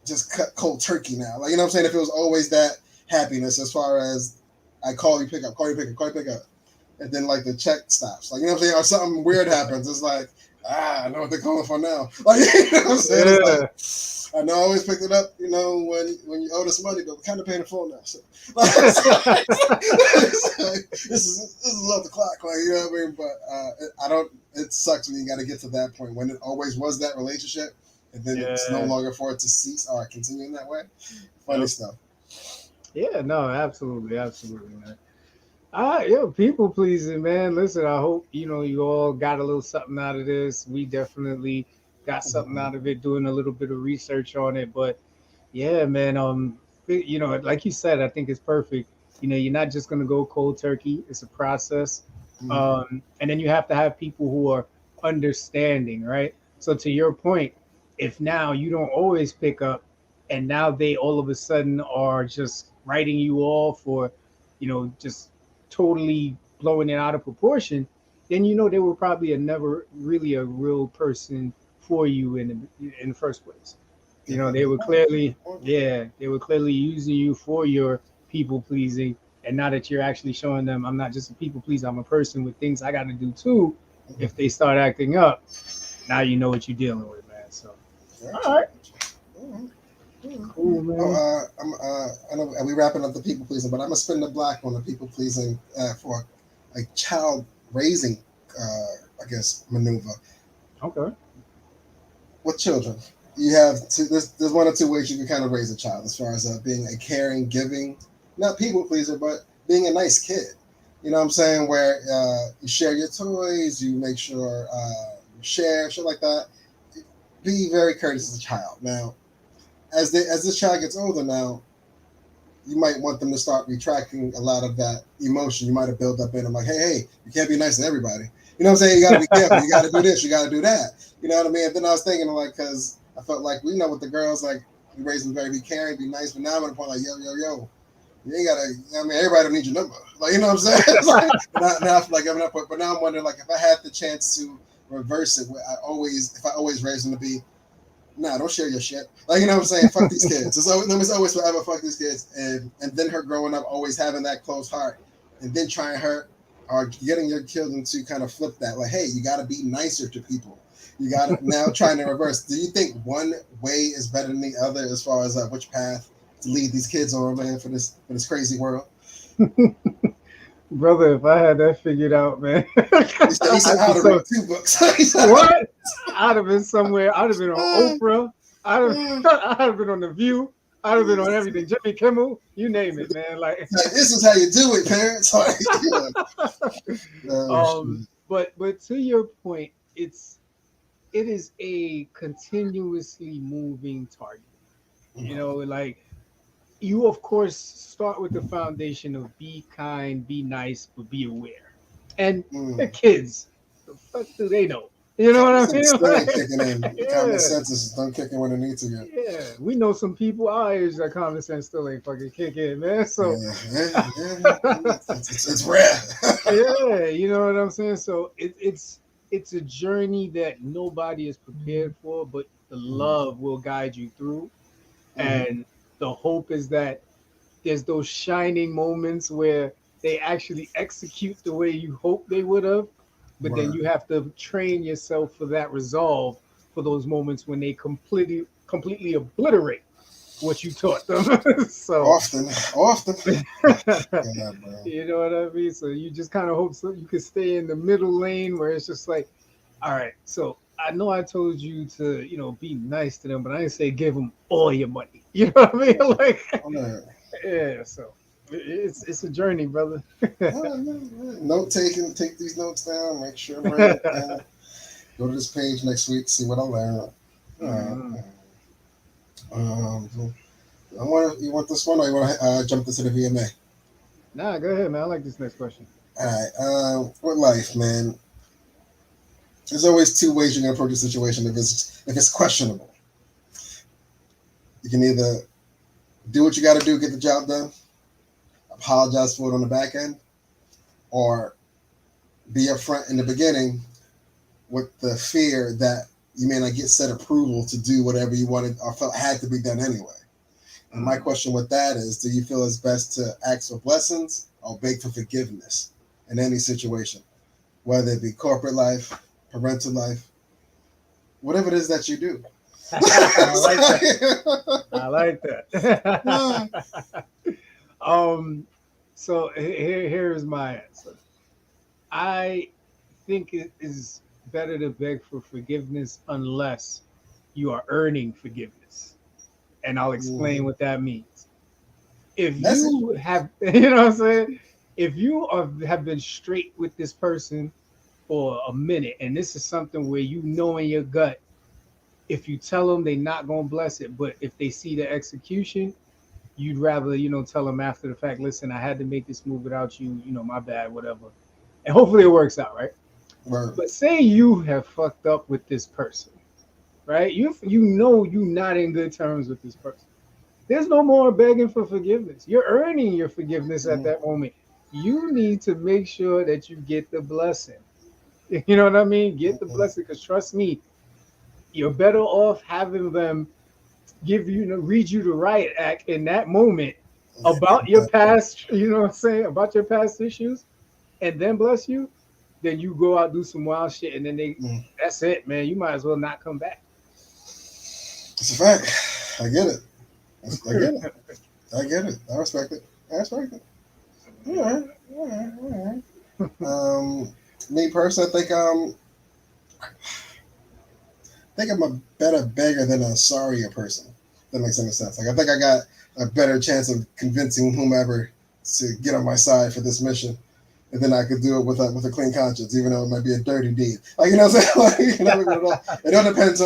just cut cold turkey now? Like, you know what I'm saying? If it was always that happiness, as far as I call you, pick up, call you, pick up, call you, pick up, and then like the check stops, like, you know what I'm saying, or something weird happens. It's like, I know what they're calling for now. Like, you know what I'm saying? It's Yeah. like, I know I always picked it up, when you owe us money, but we're kind of paying the phone now. So, this is off the clock, like, you know what I mean? But I don't. It sucks when you got to get to that point when it always was that relationship, and then it's no Yeah. longer for it to cease or continue in that way. Funny Yep. stuff. Yeah, no, absolutely, absolutely, man. Yeah, people pleasing, man. Listen, I hope you all got a little something out of this. We definitely got something Mhm. out of it, doing a little bit of research on it. But yeah, man, like you said, I think it's perfect. You're not just gonna go cold turkey. It's a process, Mhm. and then you have to have people who are understanding, right? So to your point, if now you don't always pick up, and now they all of a sudden are just writing you off, or just totally blowing it out of proportion, then they were probably never really a real person for you in the first place. Yeah, They probably. were clearly, yeah, they were clearly using you for your people pleasing, and now that you're actually showing them, I'm not just a people pleaser, I'm a person with things I got to do too. If they start acting up, now you know what you're dealing with, man. So, all Gotcha. right, Mhm. Mhm. cool, Oh, man. I know we wrapping up the people pleasing, but I'm gonna spend the black on the people pleasing for a child raising, I guess, maneuver Okay. with children. You have two. There's one or two ways you can kind of raise a child, as far as being a caring, giving, not people pleaser, but being a nice kid. You know what I'm saying? Where you share your toys, you make sure you share shit like that. Be very courteous as a child. Now, as this child gets older now, you might want them to start retracting a lot of that emotion you might have built up in them. Like, hey, you can't be nice to everybody. You know what I'm saying? You got to be careful. You got to do this. You got to do that. You know what I mean? And then I was thinking, like, because I felt like, we know with the girls, like, we raised them very be caring, be nice. But now I'm at a point like, yo. You ain't gotta. I mean, everybody don't need your number. Like, you know what I'm saying? It's like, now I feel like I'm not. But now I'm wondering, like, if I had the chance to reverse it, if I always raised them to be, nah, don't share your shit. Like, you know what I'm saying? Fuck these kids. It's always forever fuck these kids. And then her growing up always having that close heart, and then trying her or getting your children to kind of flip that. Like, hey, you got to be nicer to people. You got to now trying to reverse. Do you think one way is better than the other as far as which path to lead these kids on, man, for this crazy world? Brother, if I had that figured out, man, He said I'd be how to read so. 2 books. He said, What? I'd have been somewhere. I'd have been on Oprah. I'd have, I'd have been on The View. I'd have been on everything. Jimmy Kimmel, you name it, man. Like, like, this is how you do it, parents. Like, yeah. Oh, shit. but to your point, it is a continuously moving target. Like, you of course start with the foundation of be kind, be nice, but be aware. And Mm. they're kids. The fuck do they know? You know what I mean? Still ain't Like, kicking in. yeah. Common sense is don't kick in when it needs to get. Yeah, we know some people our age that common sense still ain't fucking kick in, man. So, Yeah. It's rare. yeah, you know what I'm saying. So it's a journey that nobody is prepared for, but the love will guide you through, and the hope is that there's those shining moments where they actually execute the way you hope they would have, but then Word. you have to train yourself for that resolve for those moments when they completely obliterate what you taught them. So Often. Yeah, bro. you know what I mean? So you just kind of hope so you can stay in the middle lane where it's just like, all right, so I know I told you to, be nice to them, but I didn't say give them all your money. You know what I mean? Like, yeah, so it's a journey, brother. Note taking, take these notes down, make sure I'm writing it down. Go to this page next week, see what I learned. Mhm. You want this one or you want to jump into the VMA? Nah, go ahead, man. I like this next question. All right. With life, man, there's always two ways you're gonna approach a situation. If it's questionable, you can either do what you got to do, get the job done, apologize for it on the back end, or be upfront in the beginning with the fear that you may not get said approval to do whatever you wanted or felt had to be done anyway. And my question with that is, do you feel it's best to ask for blessings or beg for forgiveness in any situation, whether it be corporate life, parental life, whatever it is that you do? I like that. I like that. So here's my answer. I think it is better to beg for forgiveness unless you are earning forgiveness. And I'll explain what that means. If That's it. you have, you know what I'm saying? If you have been straight with this person for a minute, and this is something where you know in your gut, if you tell them they're not going to bless it, but if they see the execution, you'd rather, tell them after the fact, listen, I had to make this move without you, my bad, whatever. And hopefully it works out, right? Word. But say you have fucked up with this person, right? You know you're not in good terms with this person. There's no more begging for forgiveness. You're earning your forgiveness at that moment. You need to make sure that you get the blessing. You know what I mean? Get the blessing, because trust me, you're better off having them give you, read you the riot act in that moment about your past, you know what I'm saying, about your past issues, and then bless you. Then you go out do some wild shit, and then that's it, man. You might as well not come back. It's a fact. I get it. I get it. I respect it. All right. Me personally, I think I'm a better beggar than a sorrier person. If that makes any sense. Like I think I got a better chance of convincing whomever to get on my side for this mission, and then I could do it with a clean conscience, even though it might be a dirty deed. Like you know what I'm saying? Like, it all depends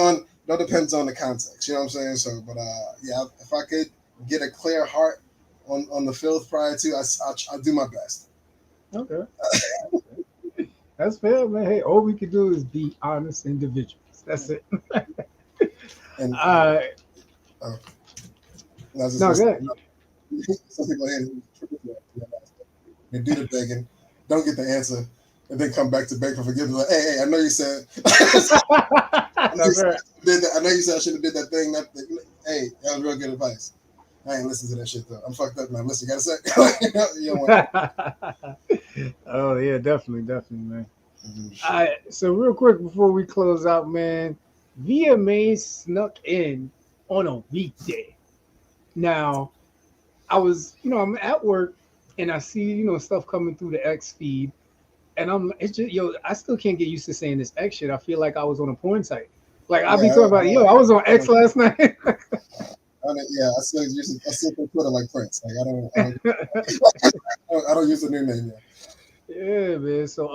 on the context. You know what I'm saying? So, but yeah, if I could get a clear heart on the filth prior to, I'll do my best. Okay. That's fair, man. Hey, all we can do is be honest individuals. That's it. And uh, no, no, go ahead. some people they do the begging, don't get the answer, and then come back to beg for forgiveness. Like, hey, I know you said, I know you said I should have did that thing. Hey, that was real good advice. I ain't listen to that shit though. I'm fucked up now. Listen, you gotta say. You know Oh yeah, definitely, man. Mm-hmm. All right, so real quick before we close out, man, VMA snuck in on a weekday. Now, I'm at work and I see, stuff coming through the X feed, and it's just, I still can't get used to saying this X shit. I feel like I was on a porn site. Like I'll be talking about, I was on X last night. I still put Twitter like Prince. Like I don't use the new name yet. Yeah, man. So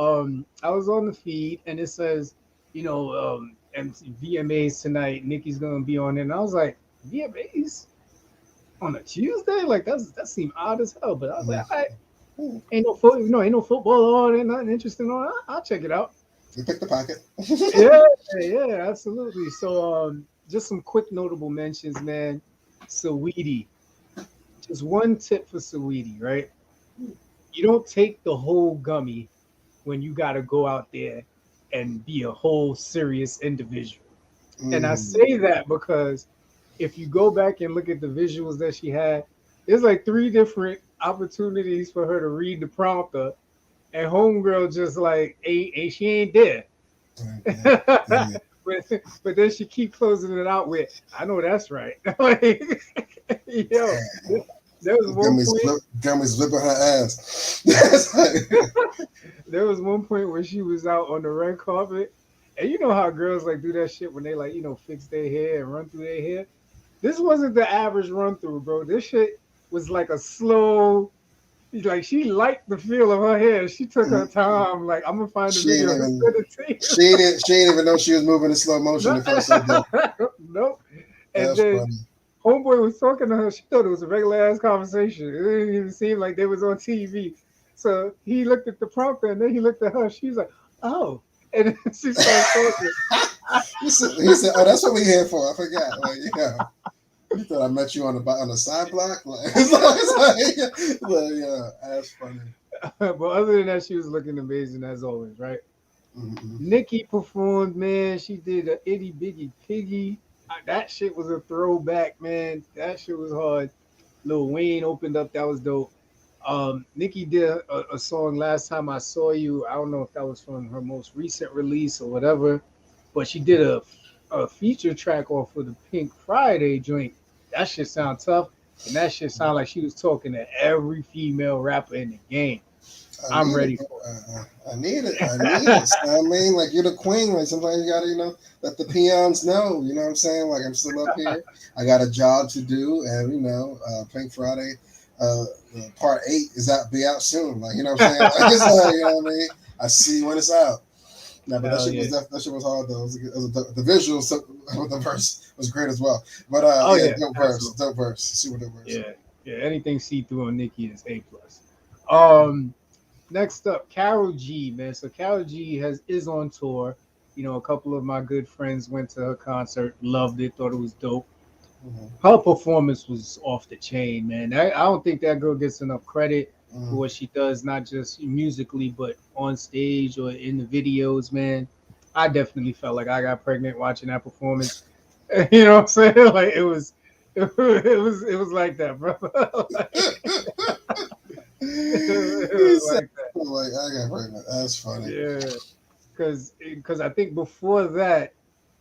I was on the feed and it says, VMAs tonight. Nikki's gonna be on it, and I was like, VMAs on a Tuesday? Like that seemed odd as hell. But I was like, all right, ain't no football on, ain't nothing interesting on. I'll check it out. You pick the pocket. Yeah, absolutely. So, just some quick notable mentions, man. Saweetie, just one tip for Saweetie, right? You don't take the whole gummy when you got to go out there and be a whole serious individual. And I Mm. say that because if you go back and look at the visuals that she had, there's like three different opportunities for her to read the prompter, and homegirl just like ain't she ain't there. Okay. Yeah. but then she keep closing it out with, "I know that's right." Like, yo, there was one point. Gummies whipping her ass. That's like, There was one point where she was out on the red carpet, and you know how girls like do that shit when they like fix their hair and run through their hair. This wasn't the average run through, bro. This shit was like a slow. Like she liked the feel of her hair. She took her time. Like I'm gonna find the she ain't video and even send it to you. she ain't even know she was moving in slow motion. It felt so good. Nope. And That's then funny. homeboy was talking to her. She thought it was a regular ass conversation. It didn't even seem like they was on TV. So he looked at the prompter and then he looked at her. She's like, "Oh," and then she started talking. He said, "Oh, that's what we here for." I forgot. Like, yeah. You thought I met you on the side block? Like, yeah, that's funny. But other than that, she was looking amazing as always, right? Mm-hmm. Nikki performed, man. She did a itty bitty piggy. That shit was a throwback, man. That shit was hard. Lil Wayne opened up. That was dope. Nikki did a song last time I saw you. I don't know if that was from her most recent release or whatever, but she did a feature track off of the Pink Friday joint. That shit sound tough, and that shit sound like she was talking to every female rapper in the game. I I'm need it. ready for I need it. I need it. I mean, like you're the queen. Like sometimes you gotta, let the peons know. You know what I'm saying? Like I'm still up here. I got a job to do, and Pink Friday, part 8 is be out soon. Like you know what I'm saying? Like, it's like, you know what I mean? I see when it's out. No, but that Hell shit yeah. that shit was hard though. The visuals with the verse was great as well. But Oh yeah, yeah, absolutely. dope verse, super dope verse. Yeah. Anything see through on Nikki is A plus. Next up, Carol G, man. So Carol G is on tour. A couple of my good friends went to her concert, loved it, thought it was dope. Mm-hmm. Her performance was off the chain, man. I don't think that girl gets enough credit for Mm-hmm. what she does, not just musically, but on stage or in the videos, man. I definitely felt like I got pregnant watching that performance. You know what I'm saying? Like it was like that, bro. It He was said, like that. like, I got pregnant. That's funny. Yeah, because I think before that,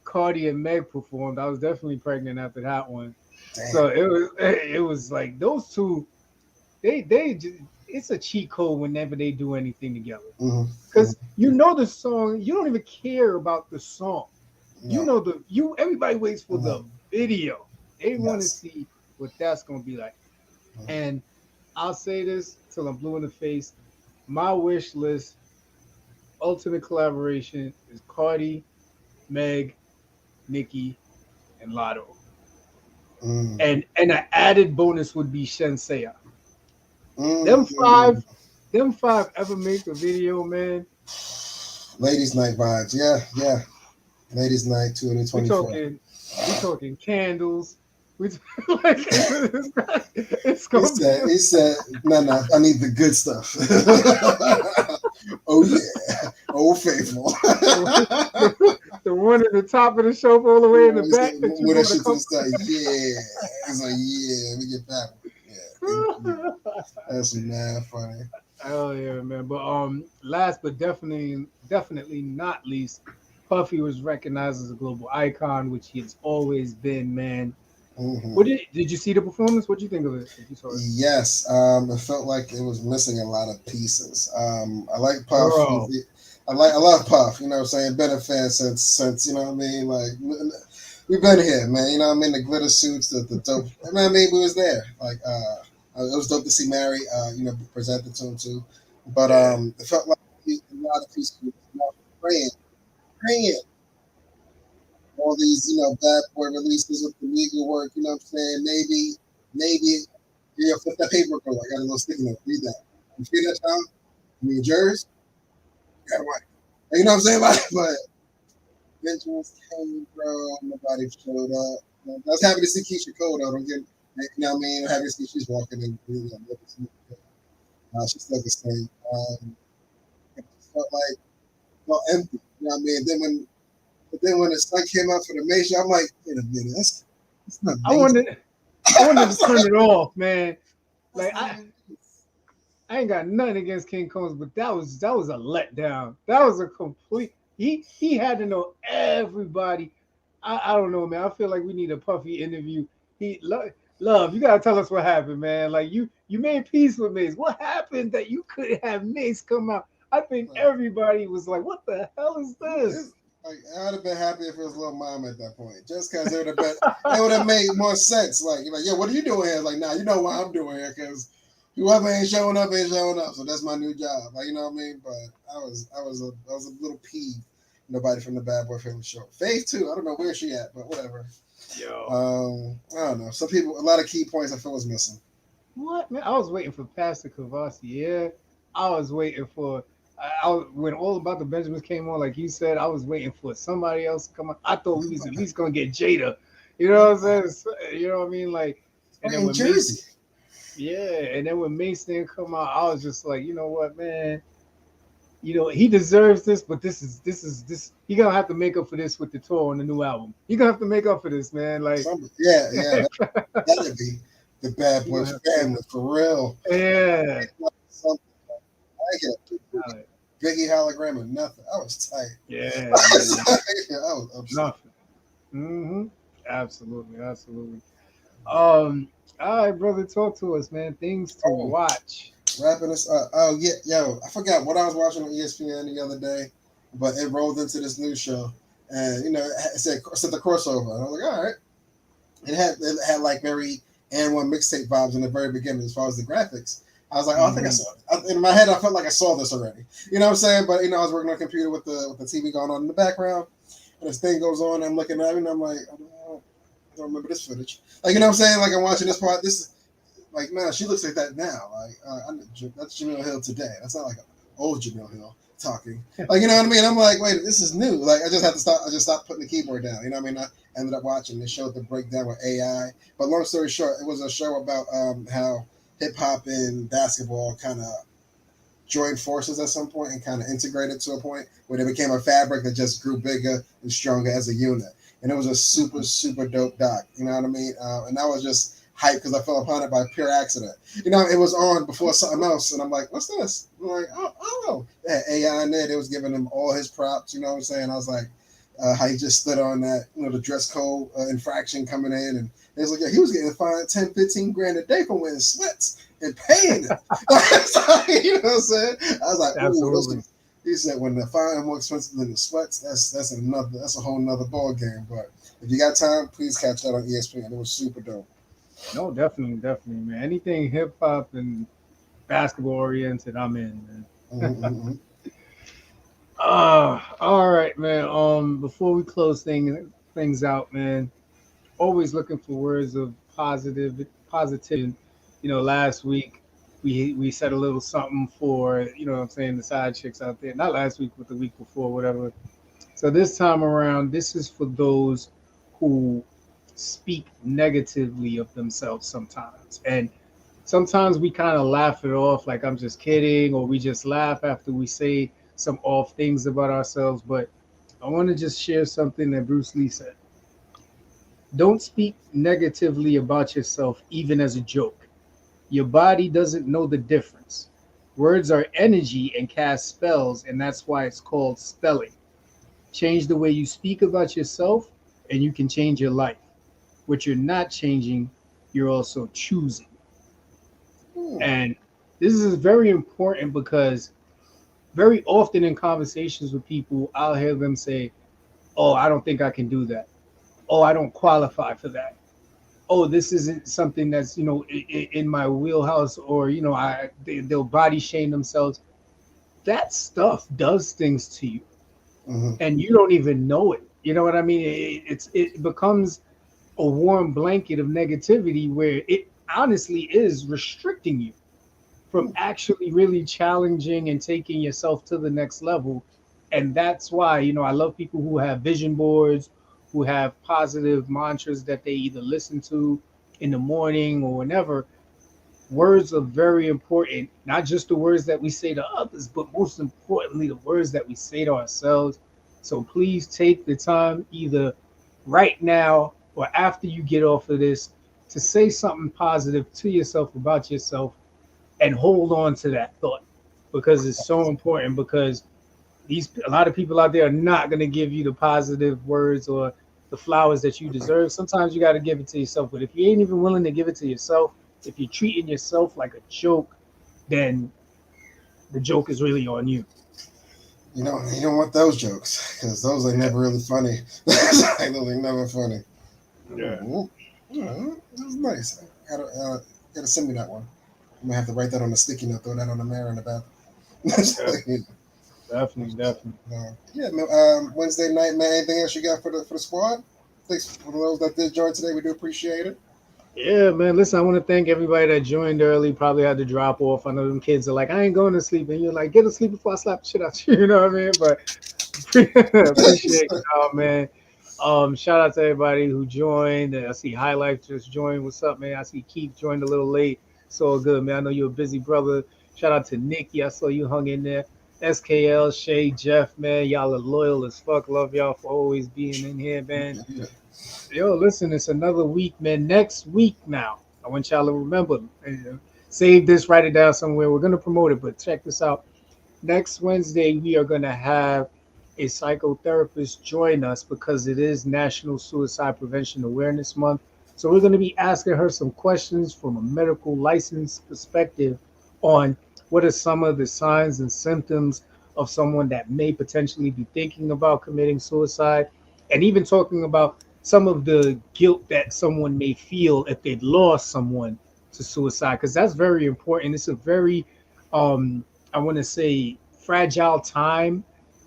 Cardi and Meg performed. I was definitely pregnant after that one. Damn. So it was like those two. It's a cheat code whenever they do anything together. Mm-hmm. Because you know the song, you don't even care about the song. You No. know everybody waits for Mm-hmm. the video. They want to Yes. see what that's gonna be like. Mm-hmm. And I'll say this till I'm blue in the face. My wish list ultimate collaboration is Cardi, Meg, Nicki, and Lotto. And an added bonus would be Shenseiya. Them Mm-hmm. five, them five ever make a video, man. Ladies' night vibes. Yeah. Ladies' night We 2024. talking, we talking candles. We like it's He gonna be said, he said, no, I need the good stuff. Oh yeah. Oh faithful. the one at the top of the shelf all the way in the He said, back that you move that want to shit to the come. side. Yeah. He's like, yeah, let me get that one. Yeah. That's mad funny. Oh yeah, man. But last but definitely not least, Puffy was recognized as a global icon, which he has always been, man. Mm-hmm. Did you see the performance? What do you think of it? If you saw it, Yes, it felt like it was missing a lot of pieces. I like Puff. bro. I love Puff. You know what I'm saying? Been a fan since you know what I mean. Like we've been here, man. You know what I mean? The glitter suits, the dope. I mean, we was there. Like it was dope to see Mary. Present the tune too. But Yeah, it felt like a lot of pieces. Praying. All these, bad boy releases with the legal work, you know what I'm saying? Maybe, flip that paper go. I got a little sticky note. Read that. You see that, Tom? New Jersey? Yeah, right. You know what I'm saying? Like, but Benjamin's came, bro. Nobody showed up. I was happy to see Keisha Cole though. Don't get, you know what I mean? Happy to see she's walking in. She's still the same. It just felt empty. You know what I mean? Then when the sun came out for the Mason, I'm like, wait a minute, that's not I Mason. wanted to turn it off, man. Like That's not I ain't got nothing against King Combs, but that was a letdown. That was a complete. He had to know everybody. I don't know, man. I feel like we need a Puffy interview. Love, you gotta tell us what happened, man. Like you made peace with Mace. What happened that you couldn't have Mace come out? I think everybody was like, "What the hell is this?" Like, I would have been happy if it was Lil Mom at that point, just because it would have made more sense. Like, you're like, yeah, what are you doing here? Like, nah, you know what I'm doing here, because whoever ain't showing up ain't showing up. So that's my new job. Like, you know what I mean? But I was a little peeved. Nobody from the Bad Boy Family show. Faith too. I don't know where she at, but whatever. I don't know. Some people, a lot of key points I feel was missing. What, man? I was waiting for Pastor Kavasi. Yeah, I was waiting for. When All About the Benjamins came on, like you said, I was waiting for somebody else to come on. I thought we was at least gonna get Jada. You know what I'm saying? You know what I mean? Like, and then when Jersey. And then when Mason come out, I was just like, you know what, man? You know, he deserves this, but this. He gonna have to make up for this with the tour on the new album. He gonna have to make up for this, man. Like, yeah, that'd be the Bad Boy Family for real. Yeah. I get Biggie hologram or nothing. I was tight. Yeah. I was upset. Nothing. Mm-hmm. Absolutely. All right, brother, talk to us, man. Things to watch. Wrapping us up. Oh yeah, yo, I forgot what I was watching on ESPN the other day, but it rolled into this new show, and it said the crossover. And I was like, all right. It had like very and1 mixtape vibes in the very beginning as far as the graphics. I was like, oh, I think I saw it. In my head, I felt like I saw this already. You know what I'm saying? But I was working on a computer with the TV going on in the background, and this thing goes on. And I'm looking at it, and I'm like, I don't remember this footage. Like, you know what I'm saying? Like, I'm watching this part. This is like, man, she looks like that now. Like, that's Jamil Hill today. That's not like an old Jamil Hill talking. Like, you know what I mean? I'm like, wait, this is new. Like, I just had to stop. I just stopped putting the keyboard down. You know what I mean? I ended up watching. They showed the breakdown with AI. But long story short, it was a show about how hip hop and basketball kind of joined forces at some point and kind of integrated to a point where they became a fabric that just grew bigger and stronger as a unit. And it was a super, super dope doc. You know what I mean? And I was just hyped because I fell upon it by pure accident. It was on before something else, and I'm like, what's this? I'm like, I don't know. They had AI in there. They was giving him all his props. You know what I'm saying? I was like, how he just stood on that, the dress code infraction coming in, and it was like, yeah, he was getting fined 10, 15 grand a day for wearing sweats and paying it. You know what I'm saying? I was like, ooh, he said when the fine is more expensive than the sweats, that's a whole nother ball game. But if you got time, please catch that on ESPN. It was super dope. No, definitely, man. Anything hip hop and basketball oriented, I'm in, man. All right, man. Before we close things out, man, always looking for words of positivity. Last week we said a little something for, what I'm saying, the side chicks out there. Not last week, but the week before, whatever. So this time around, this is for those who speak negatively of themselves sometimes. And sometimes we kind of laugh it off like I'm just kidding, or we just laugh after we say some off things about ourselves. But I want to just share something that Bruce Lee said. Don't speak negatively about yourself, even as a joke. Your body doesn't know the difference. Words are energy and cast spells, and that's why it's called spelling. Change the way you speak about yourself, and you can change your life. What you're not changing, you're also choosing. And this is very important because very often in conversations with people, I'll hear them say, oh, I don't think I can do that. Oh, I don't qualify for that. Oh, this isn't something that's, in my wheelhouse, or, they'll body shame themselves. That stuff does things to you. And you don't even know it. You know what I mean? It becomes a warm blanket of negativity where it honestly is restricting you from actually really challenging and taking yourself to the next level And that's why, I love people who have vision boards, who have positive mantras that they either listen to in the morning or whenever. Words are very important, not just the words that we say to others, but most importantly, the words that we say to ourselves. So please take the time, either right now or after you get off of this, to say something positive to yourself about yourself and hold on to that thought, because it's so important. Because a lot of people out there are not going to give you the positive words or the flowers that you deserve. Sometimes you got to give it to yourself. But if you ain't even willing to give it to yourself, if you're treating yourself like a joke, then the joke is really on you. You don't want those jokes because those are never really funny. Those are never funny. Yeah. That was nice. Gotta send me that one. I'm gonna have to write that on a sticky note, throw that on the mirror in the bathroom. Definitely. Yeah, Wednesday night, man. Anything else you got for the squad? Thanks for those that did join today. We do appreciate it. Yeah, man. Listen, I want to thank everybody that joined early. Probably had to drop off. I know them kids are like, I ain't going to sleep. And you're like, get to sleep before I slap the shit out you. You know what I mean? But appreciate y'all, man. Shout out to everybody who joined. I see High Life just joined. What's up, man? I see Keith joined a little late. So good, man. I know you're a busy brother. Shout out to Nikki. I saw you hung in there. SKL, Shay, Jeff, man. Y'all are loyal as fuck. Love y'all for always being in here, man. Yeah. Yo, listen, it's another week, man. Next week now. I want y'all to remember. Save this, write it down somewhere. We're going to promote it, but check this out. Next Wednesday, we are going to have a psychotherapist join us because it is National Suicide Prevention Awareness Month. So we're going to be asking her some questions from a medical license perspective on what are some of the signs and symptoms of someone that may potentially be thinking about committing suicide, and even talking about some of the guilt that someone may feel if they've lost someone to suicide, because that's very important. It's a very I want to say fragile time,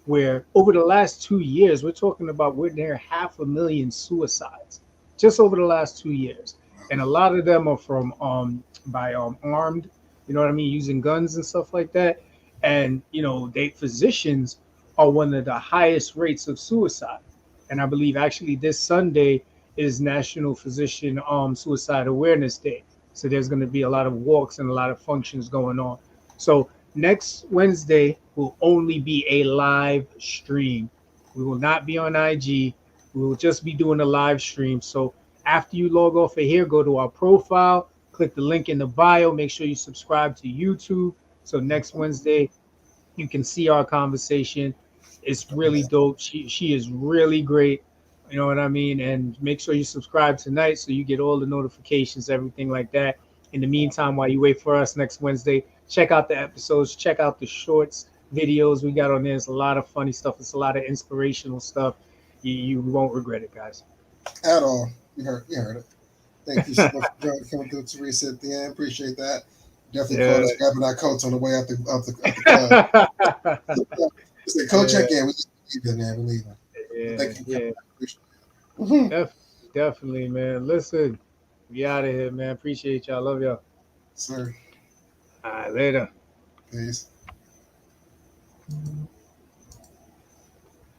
where over the last 2 years, we're talking about we're near 500,000 suicides just over the last 2 years. And a lot of them are from by armed, you know what I mean, using guns and stuff like that. And they physicians are one of the highest rates of suicide. And I believe actually this Sunday is National Physician Suicide Awareness Day. So there's going to be a lot of walks and a lot of functions going on. So next Wednesday will only be a live stream. We will not be on IG. We will just be doing a live stream. So after you log off of here, go to our profile, click the link in the bio, make sure you subscribe to YouTube. So next Wednesday, you can see our conversation. It's really dope. She is really great. You know what I mean? And make sure you subscribe tonight so you get all the notifications, everything like that. In the meantime, while you wait for us next Wednesday, check out the episodes, check out the shorts, videos we got on there. It's a lot of funny stuff. It's a lot of inspirational stuff. You won't regret it, guys. At all. You heard it. Thank you so much for coming through, Teresa, at the end. Appreciate that. Definitely caught us grabbing our coats on the way out the club. Say, Coach, check in. We're leaving. Thank you. Definitely, man. Listen, we out of here, man. Appreciate y'all. Love y'all. Sir. All right, later. Peace.